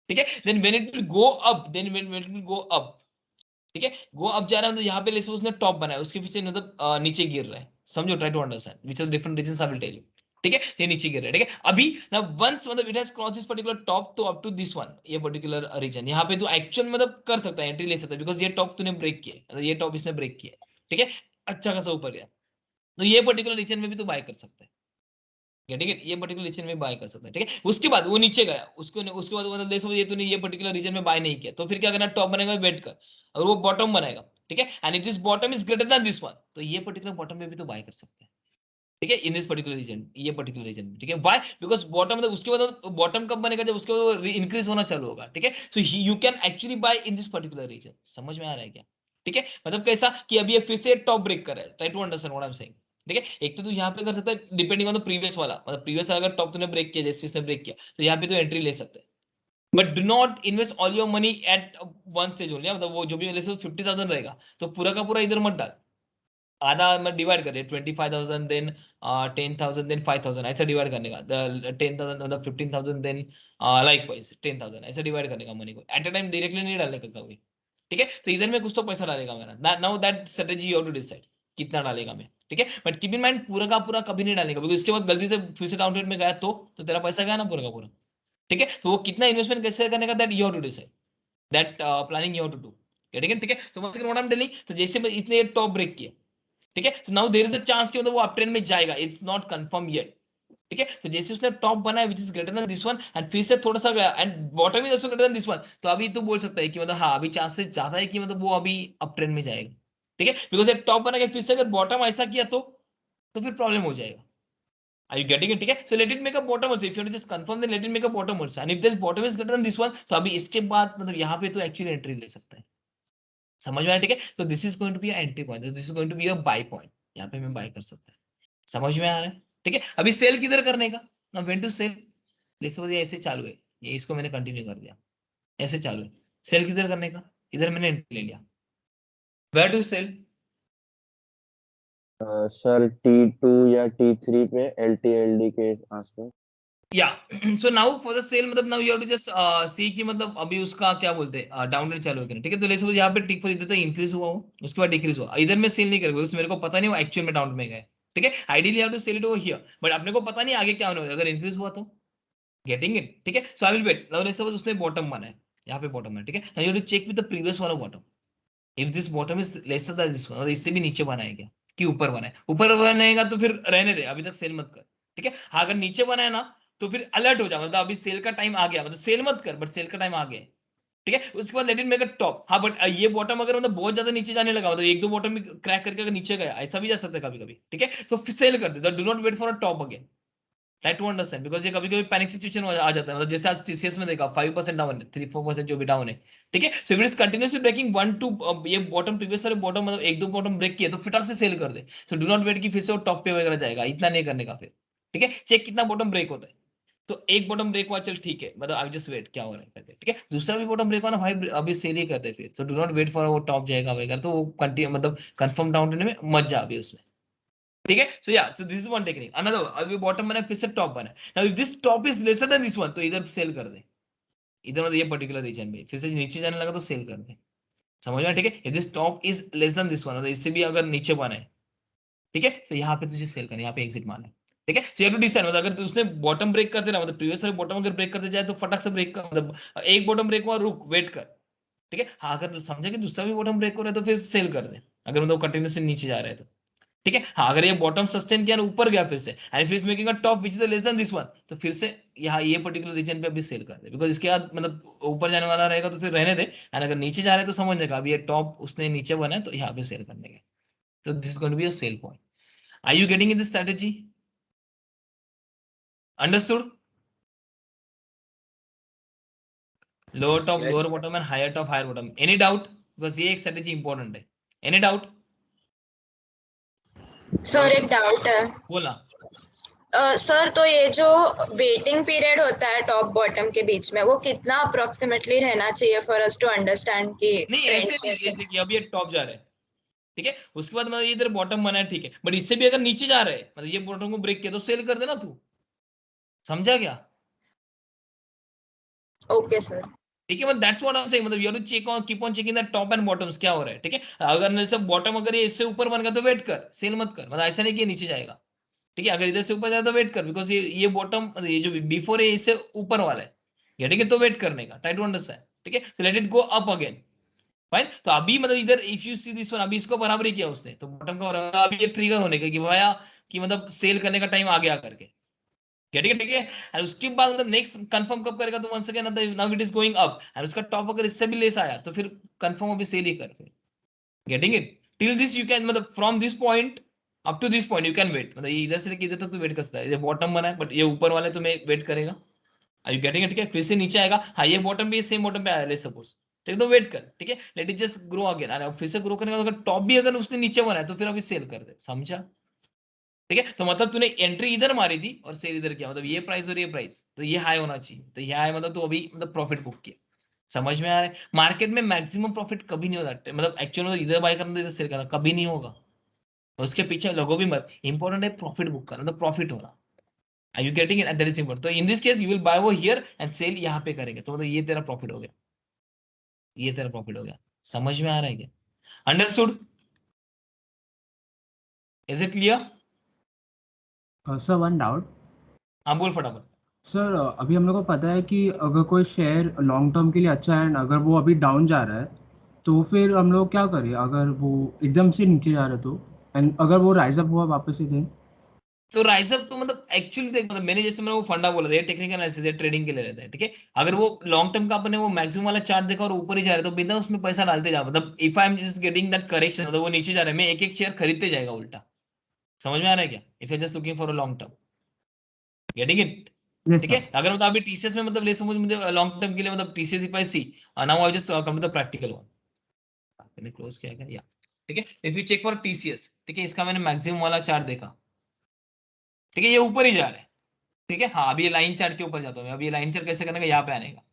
ठीक है। Then when it will go up, then when it will go up, ठीक है, वो अब जा रहा है, मतलब यहाँ पे लेट्स उसने टॉप बनाया, उसके पीछे मतलब नीचे गिर रहा है, समझो, try to understand which are different reasons, I will tell you, ठीक है, ये नीचे गिर रहा है, ठीक है। अभी ना वंस मतलब it has cross this particular top, तो अप टू दिस वन, ये पर्टिकुलर रीजन, यहाँ पे तो एक्चुअल मतलब कर सकता है, एंट्री ले सकता है, बिकॉज ये टॉप तूने ब्रेक किया, मतलब ये टॉप इसने ब्रेक किया, ठीक है, अच्छा खासा ऊपर गया, तो ये पर्टिकुलर रीजन में भी तो बाय कर सकता है, ठीक है, ये पर्टिकुलर रीजन में बाय कर सकता है, ठीक है। उसके बाद वो नीचे गया, उसके बाद मतलब देखो ये तूने ये पर्टिकुलर रीजन में बाय नहीं किया, तो फिर क्या करना, टॉप बनेगा, वेट कर, और वो बॉटम बनाएगा, ठीक है, and if this bottom is greater than this one, तो ये पर्टिकुलर बॉटम में भी तो बाय कर सकते हैं, ठीक है, इन दिस पर्टिकुलर रीजन, ये पर्टिकुलर रीजन में, ठीक है, व्हाई, बिकॉज बॉटम मतलब उसके बाद बॉटम कब बनेगा, जब उसके बाद इंक्रीज होना चालू होगा, ठीक है, so you can actually buy in this particular region, समझ में आ रहा है क्या, ठीक है, मतलब कैसा कि अभी ये फिर से टॉप ब्रेक कर रहा है, try to understand what I am saying, ठीक है। एक तो तू यहाँ पे कर सकता है डिपेंडिंग ऑन द प्रीवियस वाला, मतलब प्रीवियस अगर टॉप तूने ब्रेक किया, जैसे इसने ब्रेक किया, तो यहाँ पे तो एंट्री ले सकते हैं, but do not invest all your money eight one stage only, मतलब वो जो भी 50,000 रहेगा, तो पूरा का पूरा इधर मत डाल, आधा मैं डिवाइड कर रहे 25,000 देन 10,000 देन 5,000, ऐसा डिवाइड करने का, 10,000 मतलब 15,000 देन लाइक वाइज 10,000, ऐसा डिवाइड करने का मनी को, एट अ टाइम डायरेक्टली नहीं डालने का कभी, ठीक है। तो इधर में कुछ तो पैसा डालेगा मेरा, now that strategy you have to decide कितना डालेगा मैं, ठीक है, बट कीप इन माइंड पूरा का पूरा कभी नहीं डालेगा, बिकॉज इसके बाद गलती से फिर से डाउन ट्रेड में गया तो तेरा पैसा गया ना पूरा का पूरा, ठीक है। तो वो कितना इन्वेस्टमेंट कैसे करने का, that you have to decide, that planning you have to do, ठीक है, ठीक है। तो once again what I'm telling, तो जैसे मैं इतने टॉप ब्रेक किया, ठीक है, तो now there is a chance कि मतलब वो अप ट्रेंड में जाएगा, इट्स नॉट कंफर्म येट, ठीक है। तो जैसे उसने टॉप बनाया which is greater than this one, and फिर से थोड़ा सा गया, and bottom is also greater than this one, तो अभी तो बोल सकता है कि मतलब हाँ, अभी चांसेस ज्यादा है कि मतलब वो अभी अप ट्रेंड में जाएगा, ठीक है, बिकॉज एक टॉप बना के फिर से अगर बॉटम ऐसा किया तो फिर प्रॉब्लम हो जाएगा, are you getting it, ठीक है। so let it make a bottom also, if you want to just confirm then let it make a bottom also, and if this bottom is greater than this one, तो अभी इसके बाद मतलब यहाँ पे तो एक्चुअली एंट्री ले सकता है, समझ में आया, ठीक है। तो this is going to be entry point, this is going to be a buy point, यहाँ पे मैं बाय कर सकता है, समझ में आ रहा है, ठीक है। अभी सेल किधर करने का, ना when to sell, let's suppose ये ऐसे चालू है, ये इसको मैंने कंटिन्यू कर दिया, ऐसे चालू है, सेल किधर करने का, इधर मैंने एंट्री ले लिया, where to cell, sir T2 या T3 पे LTLD के आसपास। या so now for the sell, मतलब now you have to just see कि मतलब अभी उसका क्या बोलते हैं डाउन ट्रेंड चालू है, ठीक है। तो लेट्स सपोज यहाँ पे टिक फॉर इधर तक इंक्रीज हुआ हो, उसके बाद डिक्रीज हुआ, इधर में सेल नहीं करेगा, उसमें मेरे को पता नहीं वो एक्चुअल में डाउन में गए, ठीक है। Ideally have to sell it over here, but अपने को पता नहीं आगे क्या होने वाला, अगर इंक्रीज हुआ तो गेटिंग इट, ठीक है। So I will wait, now let's suppose उसने बॉटम बनाया, यहाँ पे बॉटम है, ठीक है, now you have to check with the previous वाला bottom, if this bottom is lesser than this one, और इससे भी नीचे बनाया क्या कि ऊपर बनाए, ऊपर बनाएगा तो फिर रहने दे, अभी तक सेल मत कर, ठीक है। हाँ, अगर नीचे बनाया ना तो फिर अलर्ट हो जा, मतलब अभी सेल का टाइम आ गया, मतलब सेल मत कर बट सेल का टाइम आ गया, ठीक है। उसके बाद let it make a top, हाँ बट ये बॉटम अगर मतलब बहुत ज्यादा नीचे जाने लगा, मतलब एक दो बॉटम भी क्रैक करके अगर नीचे गया, ऐसा भी जा सकता है कभी कभी, ठीक है, तो फिर सेल कर दे, do not wait for a top again, try to understand, because ये कभी कभी पैनिक सिचुएशन आ जाता है, मतलब जैसे आज टीसीएस में देखा 5% डाउन है, 3-4% जो भी डाउन है, ठीक है। So if it is continuously breaking 1-2, ये बॉटम प्रीवियस वाले बॉटम मतलब एक दो बॉटम ब्रेक किया तो फटाक से सेल कर दे, सो डू नॉट वेट कि फिर से वो टॉप पे वगैरह जाएगा, इतना नहीं करने का फिर, ठीक है। चेक कितना बॉटम ब्रेक होता है, तो एक बॉटम ब्रेक हुआ, चल ठीक है, मतलब आई जस्ट वेट क्या हो रहा है करके, ठीक है। दूसरा भी बॉटम ब्रेक हुआ ना भाई, अभी सेल ही करते फिर, so do not wait for वो टॉप जाएगा वगैरह, तो वो कंटिन्यू मतलब कंफर्म डाउन में मत जा अभी उसमें, ठीक है। सो या, सो this is one technique, another अभी बॉटम बना फिर से टॉप बना, now if this top is lesser than this one, तो इधर सेल कर दे, इधर मतलब ये पर्टिकुलर रीजन में फिर से नीचे जाने लगा तो सेल कर दे, समझ में, ठीक है। If this top is less than this one, मतलब इससे भी अगर नीचे बना है, ठीक है, तो यहाँ पे तुझे सेल करना है, यहाँ पे एग्जिट मारना है, ठीक है। So you have to decide, मतलब अगर उसने बॉटम ब्रेक करते ना, मतलब प्रीवियस वाले बॉटम अगर ब्रेक करते जाए तो फटाक से ब्रेक कर, मतलब एक बॉटम ब्रेक हुआ रुक वेट कर, ठीक है। हाँ, अगर समझे कि दूसरा भी बॉटम ब्रेक हो रहा है तो फिर सेल कर दे, अगर मतलब कंटिन्यूसली नीचे जा रहा है तो, ठीक है। हाँ, अगर ये बॉटम सस्टेन किया ऊपर गया फिर से एंड फिर making a top which is less than this one, तो फिर से यहाँ ये पर्टिकुलर रीजन पे अभी सेल कर दे, बिकॉज इसके बाद मतलब ऊपर जाने वाला रहेगा तो फिर रहने दे, एंड अगर नीचे जा रहे हैं तो समझ जाएगा अभी ये टॉप उसने नीचे बना है तो यहाँ पे सेल करने का, तो this is going to be a sell point. Are you getting in this strategy? Understood? Lower top Yes, lower sir. Bottom and higher top higher bottom, any doubt? Because ये एक स्ट्रेटेजी इंपॉर्टेंट है, any doubt? Sir एक doubt है बोला। Sir, तो ये जो waiting period होता है टॉप बॉटम के बीच में, वो कितना अप्रोक्सीमेटली रहना चाहिए फॉर अस टू अंडरस्टैंड कि नहीं ट्रेंड ऐसे नहीं, कैसे? जैसे कि अभी ये टॉप जा रहा है, ठीक है, उसके बाद मतलब ये इधर बॉटम बना है, ठीक है, बट इससे भी अगर नीचे जा रहा है मतलब ये बॉटम को ब्रेक किया तो सेल कर देना तू, समझा क्या? Okay sir. ठीक है, मतलब that's what I am saying, मतलब you have to check on keep on checking the top and bottoms क्या हो रहा है, ठीक है। अगर जैसे बॉटम अगर ये इससे ऊपर बन गया तो वेट कर, सेल मत कर, मतलब ऐसा नहीं कि ये नीचे जाएगा, ठीक है। अगर इधर से ऊपर जाए तो वेट कर, बिकॉज ये बॉटम ये जो बिफोर है इससे ऊपर वाला है, ठीक है, तो वेट करने का, ट्राई टू अंडरस्टैंड, ठीक है। तो let it go up again, fine. तो अभी मतलब इधर if you see this one, अभी इसको बराबरी किया उसने, तो बॉटम का हो रहा है, अभी ये ट्रिगर होने का कि भाया कि मतलब सेल करने का टाइम आ गया करके, ठीक है। और उसके बाद मतलब नेक्स्ट कंफर्म कब करेगा तो once again now it is going up, और उसका टॉप अगर इससे भी लेस आया तो फिर कंफर्म अभी सेल ही कर, फिर getting it. Till this you can, मतलब from this point up to this point you can wait, मतलब ये इधर से लेके इधर तक तो वेट कर सकता है, ये बॉटम बना है बट ये ऊपर वाले तो मैं वेट करेगा, आर यू गेटिंग इट? ठीक है, फिर से नीचे आएगा, हाँ ये बॉटम भी सेम बॉटम पे आया लेट्स सपोज, ठीक है, तो वेट कर, ठीक है, let it just grow again, और फिर से ग्रो करने का अगर टॉप भी अगर उसने नीचे बनाया तो फिर अभी सेल कर दे, समझा? ठीक है, तो मतलब तूने एंट्री इधर मारी थी और सेल इधर किया, मतलब ये प्राइस और ये प्राइस, तो ये हाई होना चाहिए, तो ये हाई मतलब तो अभी मतलब प्रॉफिट बुक किया, समझ में आ रहा है? मार्केट में मैक्सिमम प्रॉफिट कभी नहीं होता, मतलब एक्चुअली में इधर बाय करना इधर सेल करना कभी नहीं होगा, उसके पीछे लगो भी मत, इंपॉर्टेंट है प्रॉफिट बुक करना, मतलब प्रॉफिट होना, are you getting it? That is important. तो in this case you will buy over here and sell यहाँ पे करेंगे, तो मतलब ये तेरा प्रॉफिट हो गया, ये तेरा प्रॉफिट हो गया, समझ में आ रहा है क्या? Understood? Is it clear? Sir one doubt हाँ बोल फटाफट। सर, अभी हम लोग को पता है कि अगर कोई शेयर लॉन्ग टर्म के लिए अच्छा है एंड अगर वो अभी डाउन जा रहा है तो फिर हम लोग क्या करें अगर वो एकदम से नीचे जा रहा है तो, एंड अगर वो राइज अप हुआ वापस से दें? तो राइज अप तो मतलब एक्चुअली देख, मतलब मैंने जैसे मैंने वो फंडा बोला था, ये टेक्निकल एनालिसिस है, ट्रेडिंग के लिए रहता है, ठीक है। अगर वो लॉन्ग टर्म का अपने वो मैक्सिमम वाला चार्ट देखा और ऊपर ही जा रहा है तो बिना उसमें पैसा डालते जा, मतलब if I am just getting that correction, मतलब वो नीचे जा रहा है मैं एक एक शेयर खरीदते जाएगा उल्टा, समझ में आ रहा है क्या? If you just looking for a long term, getting it? Yes ठीक है, सर। अगर मतलब अभी टीसीएस में मतलब ले समझ मुझे लॉन्ग टर्म के लिए मतलब TCS if I see, now I just come to the practical one, मैंने क्लोज किया क्या या, ठीक है। If you check for TCS, ठीक है, इसका मैंने मैक्सिमम वाला चार्ट देखा, ठीक है, ये ऊपर ही जा रहा है, ठीक है। हाँ अभी ये लाइन चार्ट के ऊपर जाता हूँ मैं, अभी ये लाइन चार्ट कैसे करने का, यहाँ पे आने का,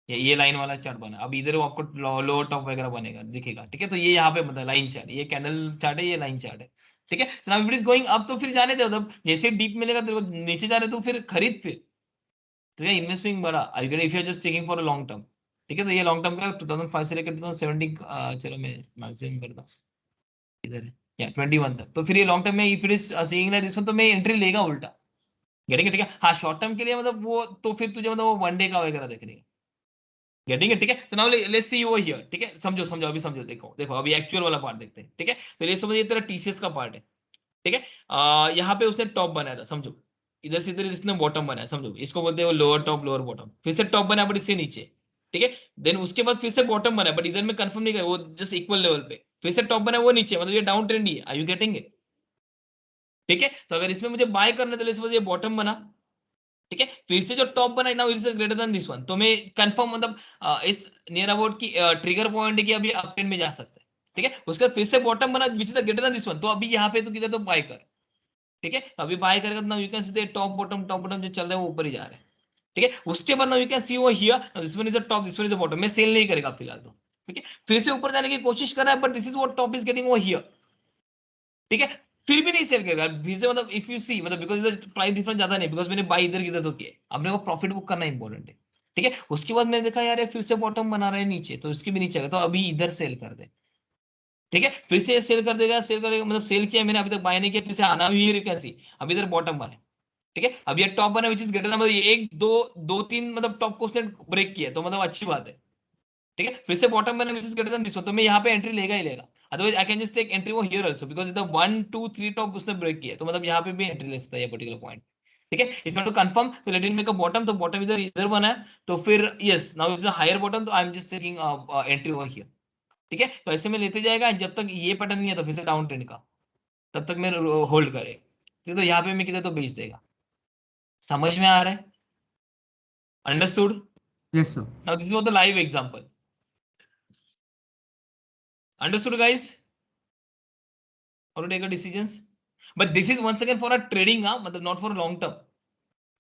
ये लाइन वाला चार्ट बना, अब इधर वो आपको लोअर टॉप वगैरह बनेगा दिखेगा, ठीक है। तो ये यहाँ पे मतलब लाइन चार्ट, ये कैंडल चार्ट है, ये लाइन चार्ट है, ठीक है। So now it is going up, तो फिर जाने दे, मतलब जैसे डीप मिलेगा तेरे को नीचे जा रहे तो फिर खरीद, फिर तो ये इन्वेस्टमेंट बड़ा I get if you are just taking for a long term, ठीक है। तो ये लॉन्ग टर्म का 2005 से लेकर 2017, चलो मैं मैक्सिमम करता हूँ, इधर है या 21 तक, तो फिर ये लॉन्ग टर्म में if it is seeing like this one तो मैं एंट्री लेगा उल्टा, गेटिंग, ठीक है। हाँ शॉर्ट टर्म के लिए मतलब वो तो फिर तुझे मतलब वो वन डे का वगैरह देखने, गेटिंग इट? ठीक है, so now let's see over here, ठीक है, समझो समझो अभी समझो, देखो देखो अभी एक्चुअल वाला पार्ट देखते हैं, ठीक है। तो ये समझो ये तेरा टीसीएस का पार्ट है, ठीक है। यहाँ पे उसने टॉप बनाया था, समझो इधर से इधर इसने बॉटम बनाया, समझो इसको बोलते हैं वो लोअर टॉप लोअर बॉटम, फिर से टॉप बनाया बट इससे नीचे, ठीक है। देन उसके बाद फिर से बॉटम बनाया बट इधर में कंफर्म नहीं कर, वो जस्ट इक्वल लेवल पे, फिर से टॉप बनाया वो नीचे, मतलब ये डाउन ट्रेंड ही है, आर यू गेटिंग इट? ठीक है, तो अगर इसमें मुझे बाय करना है तो ये बॉटम बना, ठीक है, फिर से जो टॉप बना now is greater than this one, तो मैं कंफर्म मतलब इस नियर अबाउट की ट्रिगर पॉइंट है कि अभी अप ट्रेंड में जा सकता है, ठीक है। उसके बाद फिर से बॉटम बना which is greater than this one, तो अभी यहाँ पे तो किधर तो बाय कर, ठीक है। अभी बाय करेगा तो now you can C top bottom जो चल रहा है वो ऊपर ही जा रहा है, ठीक है। उसके बाद now you can C over here this one is a top, this one is a bottom, मैं सेल नहीं करेगा फिलहाल तो, ठीक है। फिर से ऊपर जाने की कोशिश कर रहा है but this is what top is getting over here, ठीक है। फिर भी नहीं सेल करेगा फिर से, मतलब इफ यू सी मतलब बिकॉज इधर प्राइस डिफरेंस ज्यादा नहीं, बिकॉज मैंने बाई इधर किधर तो किया, अपने को प्रॉफिट बुक करना इंपॉर्टेंट है, ठीक है। उसके बाद मैंने देखा यार ये फिर से बॉटम बना रहे हैं नीचे, तो इसके भी नीचे आएगा तो अभी इधर सेल कर दे, ठीक है। फिर से सेल कर देगा, सेल करेगा मतलब सेल किया मैंने अभी तक बाय नहीं किया, फिर से आना हुई कैसी, अभी इधर बॉटम बना है, ठीक है। अब ये टॉप बना विच इज ग्रेटर, मतलब एक दो दो तीन मतलब टॉप को उसने ब्रेक किया तो मतलब अच्छी बात है, ठीक है, फिर से बॉटम मैंने विजिट करता दिस वन, तो मैं यहाँ पे एंट्री लेगा ही लेगा, otherwise I can just take entry over here also because the 1 2 3 top उसने ब्रेक किया, तो मतलब यहाँ पे भी एंट्री ले सकता है ये पर्टिकुलर पॉइंट। ठीक है, इफ यू टू कंफर्म तो let in make a bottom, तो बॉटम इधर इधर बना है, तो फिर yes now is a higher bottom, तो I am just taking entry over here. ठीक है, तो ऐसे में लेते जाएगा जब तक ये पैटर्न नहीं है तो फिर से डाउन ट्रेंड का, तब तक मैं होल्ड करे, ठीक है, तो यहाँ पे मैं किधर तो बेच देगा। समझ में आ रहा है? Understood? Yes sir. Now this was the live example. Understood, guys? How to take a decisions? But this is once again for a trading, मतलब not for long term.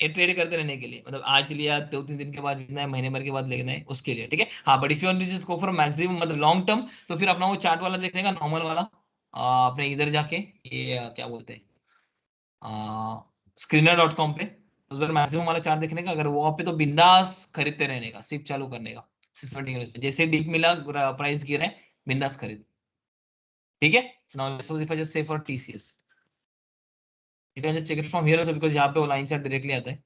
ये ट्रेड करते रहने के लिए, मतलब आज लिया 2-3 दिन के बाद लेना है, महीने भर के बाद लेना है, उसके लिए। ठीक है, हाँ, but if you want to just go for maximum मतलब लॉन्ग टर्म, तो फिर अपना वो चार्ट वाला देखने का, नॉर्मल वाला, अपने इधर जाके ये क्या बोलते हैं, screener.com पे उस बार मैक्सिमम वाला चार्ट देखने का, अगर वो पे तो बिंदास खरीदते रहने का, सिर्फ चालू करने का 620 पे, जैसे डीप मिला प्राइस गिरा है बिंदास खरीद। ठीक है, so now suppose if I just say for TCS, you can just check it from here also because यहाँ पे वो लाइन चार्ट डायरेक्टली आता है।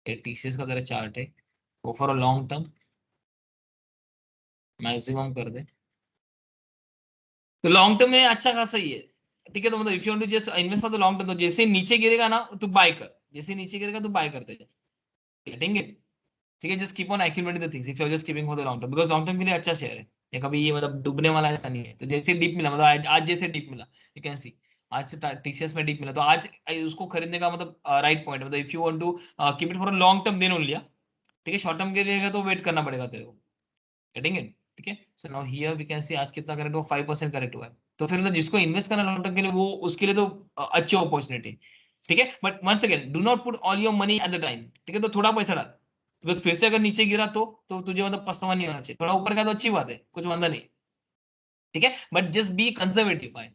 ये TCS का तेरा चार्ट है, वो for a long term maximum कर दे, तो लॉन्ग टर्म में अच्छा खासा ही है। ठीक है, तो मतलब if you want to just invest for the long term, तो जैसे नीचे गिरेगा ना तो बाय कर, जैसे नीचे गिरेगा तो बाय करते जा, गेटिंग इट? ठीक है, just keep on accumulating the things if you are just keeping for the long term, because long term के लिए अच्छा शेयर है, ये कभी ये मतलब डूबने वाला ऐसा नहीं है। तो जैसे डीप मिला, मतलब आज जैसे डीप मिला, यू कैन सी आज से TCS में डीप मिला, तो आज उसको खरीदने का मतलब राइट पॉइंट, मतलब if you want to keep it for a long term then only. ठीक है, शॉर्ट टर्म के लिए तो वेट करना पड़ेगा तेरे को, गेटिंग इट? ठीक है, so now here we can see आज कितना करेक्ट हुआ, 5% करेक्ट हुआ है, तो फिर मतलब जिसको इन्वेस्ट करना लॉन्ग टर्म के लिए, वो उसके लिए तो अच्छी अपॉर्चुनिटी। ठीक है, but once again do not put all your money at the time. ठीक है, तो थोड़ा पैसा डाल, बिकॉज फिर से अगर नीचे गिरा तो तुझे मतलब पछतावा नहीं होना चाहिए, थोड़ा ऊपर का तो अच्छी बात है, कुछ वादा नहीं। ठीक है, but just be conservative mind.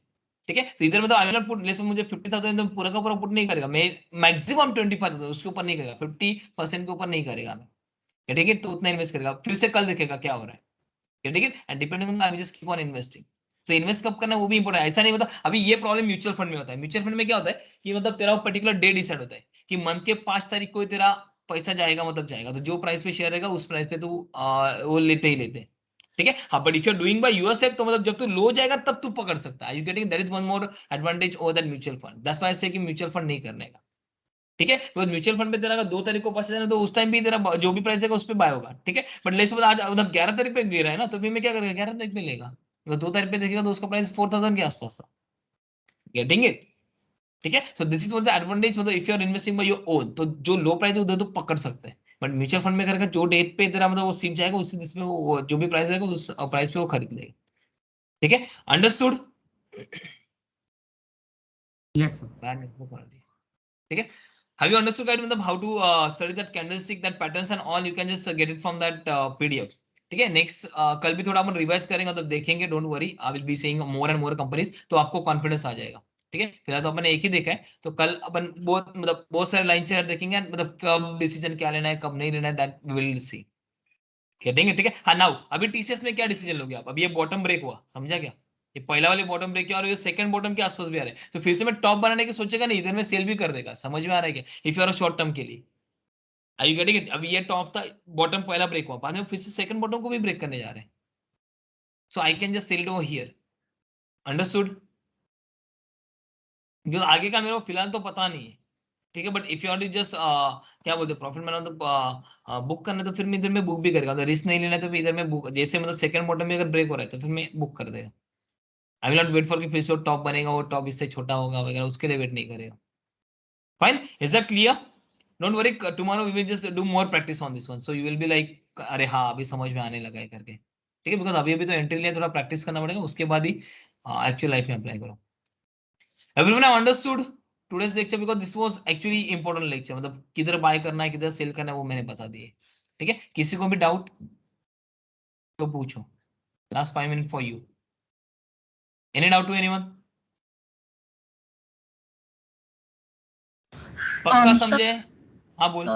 ठीक है, तो इधर मतलब आई विल नॉट पुट लेस, मुझे 50,000 तो पूरा का पूरा पुट नहीं करेगा मैं, मैक्सिमम 25,000 उसके ऊपर नहीं करेगा, 50% के ऊपर नहीं करेगा मैं। ठीक है, तो उतना इन्वेस्ट करेगा, फिर से कल देखेगा क्या हो रहा है। ठीक है, and depending on I just keep on investing. तो इन्वेस्ट कब करना है वो भी इंपॉर्टेंट है, ऐसा नहीं मतलब अभी ये प्रॉब्लम म्यूचुअल फंड में होता है। म्यूचुअल फंड में क्या होता है कि मतलब तेरा पर्टिकुलर डे डिसाइड होता है कि मंथ के 5 तारीख को तेरा पैसा जाएगा, मतलब जाएगा, तो जो प्राइस पे शेयर रहेगा उस प्राइस पे तू वो लेते ही लेते हैं। ठीक है, हाँ, but if you are doing by yourself, तो मतलब जब तू लो जाएगा तब तू पकड़ सकता है। You getting that is one more advantage over that mutual fund, that's why I से कि म्यूचुअल फंड नहीं करने का। ठीक है, बिकॉज म्यूचुअल फंड पे तेरा अगर 2 तारीख को 5,000 है तो उस टाइम भी तेरा जो भी प्राइस है उस पे बाय होगा। ठीक है, बट लेट्स सपोज आज मतलब 11 तारीख पे गिरा है ना, तो फिर मैं क्या करेगा, 11 तारीख पे लेगा, अगर 2 तारीख पे देखेगा तो उसका प्राइस 4,000 के आसपास था। Getting it? ठीक है, so this is one the advantage, मतलब if you are investing by your own, तो जो लो प्राइस है उधर तो पकड़ सकते हैं, बट म्यूचुअल फंड में करेगा जो डेट पे तेरा मतलब वो सीप जाएगा उसी जिसमें वो जो भी प्राइस रहेगा उस प्राइस पे वो खरीद लेगा। ठीक है, अंडरस्टूड? Yes sir. ठीक है, have you understood guys मतलब how to study that candlestick, that patterns and all, you can just get it from that PDF. ठीक है, नेक्स्ट कल भी थोड़ा अपन रिवाइज करेंगे, मतलब देखेंगे, don't worry, I will be saying more and more companies, तो आपको कॉन्फिडेंस आ जाएगा। ठीक है, फिलहाल तो अपन ने एक ही देखा है, तो कल अपन बहुत मतलब बहुत सारे लाइन चार्ट देखेंगे, मतलब कब डिसीजन क्या लेना है कब नहीं लेना है, that we will see. Getting? ठीक है, हाँ, नाउ अभी TCS में क्या डिसीजन लोगे आप? अभी ये बॉटम ब्रेक हुआ, समझा क्या? ये पहला वाले बॉटम ब्रेक किया और ये सेकंड बॉटम के आसपास भी आ रहे हैं, तो फिर से मैं टॉप बनाने की सोचेगा नहीं, इधर में सेल भी कर देगा। समझ में आ रहा है क्या? If you are short term के लिए, आर यू गेटिंग इट? अभी ये टॉप था, बॉटम पहला ब्रेक हुआ, बाद में फिर से सेकंड बॉटम को भी ब्रेक करने जा रहे हैं, so I can just sell it over here. Understood? जो आगे का मेरे को फिलहाल तो पता नहीं है। ठीक है, but if you are just क्या बोलते प्रॉफिट मैन तो बुक करना, तो फिर मैं इधर में बुक भी करेगा, तो रिस्क नहीं लेना है, तो फिर इधर में बुक, जैसे मतलब सेकंड बॉटम में अगर ब्रेक हो रहा है तो फिर मैं बुक कर देगा। I will not wait for कि फिर से टॉप बनेगा, वो टॉप इससे छोटा होगा वगैरह, उसके लिए वेट नहीं करेगा। Fine, is that clear? Don't worry, tomorrow we will just do more practice on this one, so you will be like अरे हाँ अभी समझ में आने लगा है करके। ठीक है, बिकॉज अभी अभी तो एंट्री लिए थोड़ा प्रैक्टिस करना पड़ेगा, उसके बाद ही एक्चुअल लाइफ में अप्लाई करो। Everyone have understood today's lecture, because this was actually important lecture, मतलब किधर बाय करना है किधर सेल करना है वो मैंने बता दिए। ठीक है, किसी को भी डाउट तो पूछो, last 5 minute for you. Any doubt to anyone? पक्का Sir, समझे? हाँ बोल।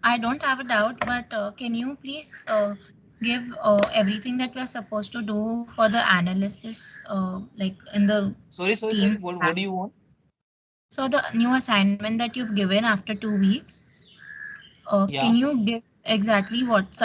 I don't have a doubt, but can you please give everything that we are supposed to do for the analysis, like in the Sorry, team? what do you want? So the new assignment that you've given after 2 weeks, Yeah. can you give exactly what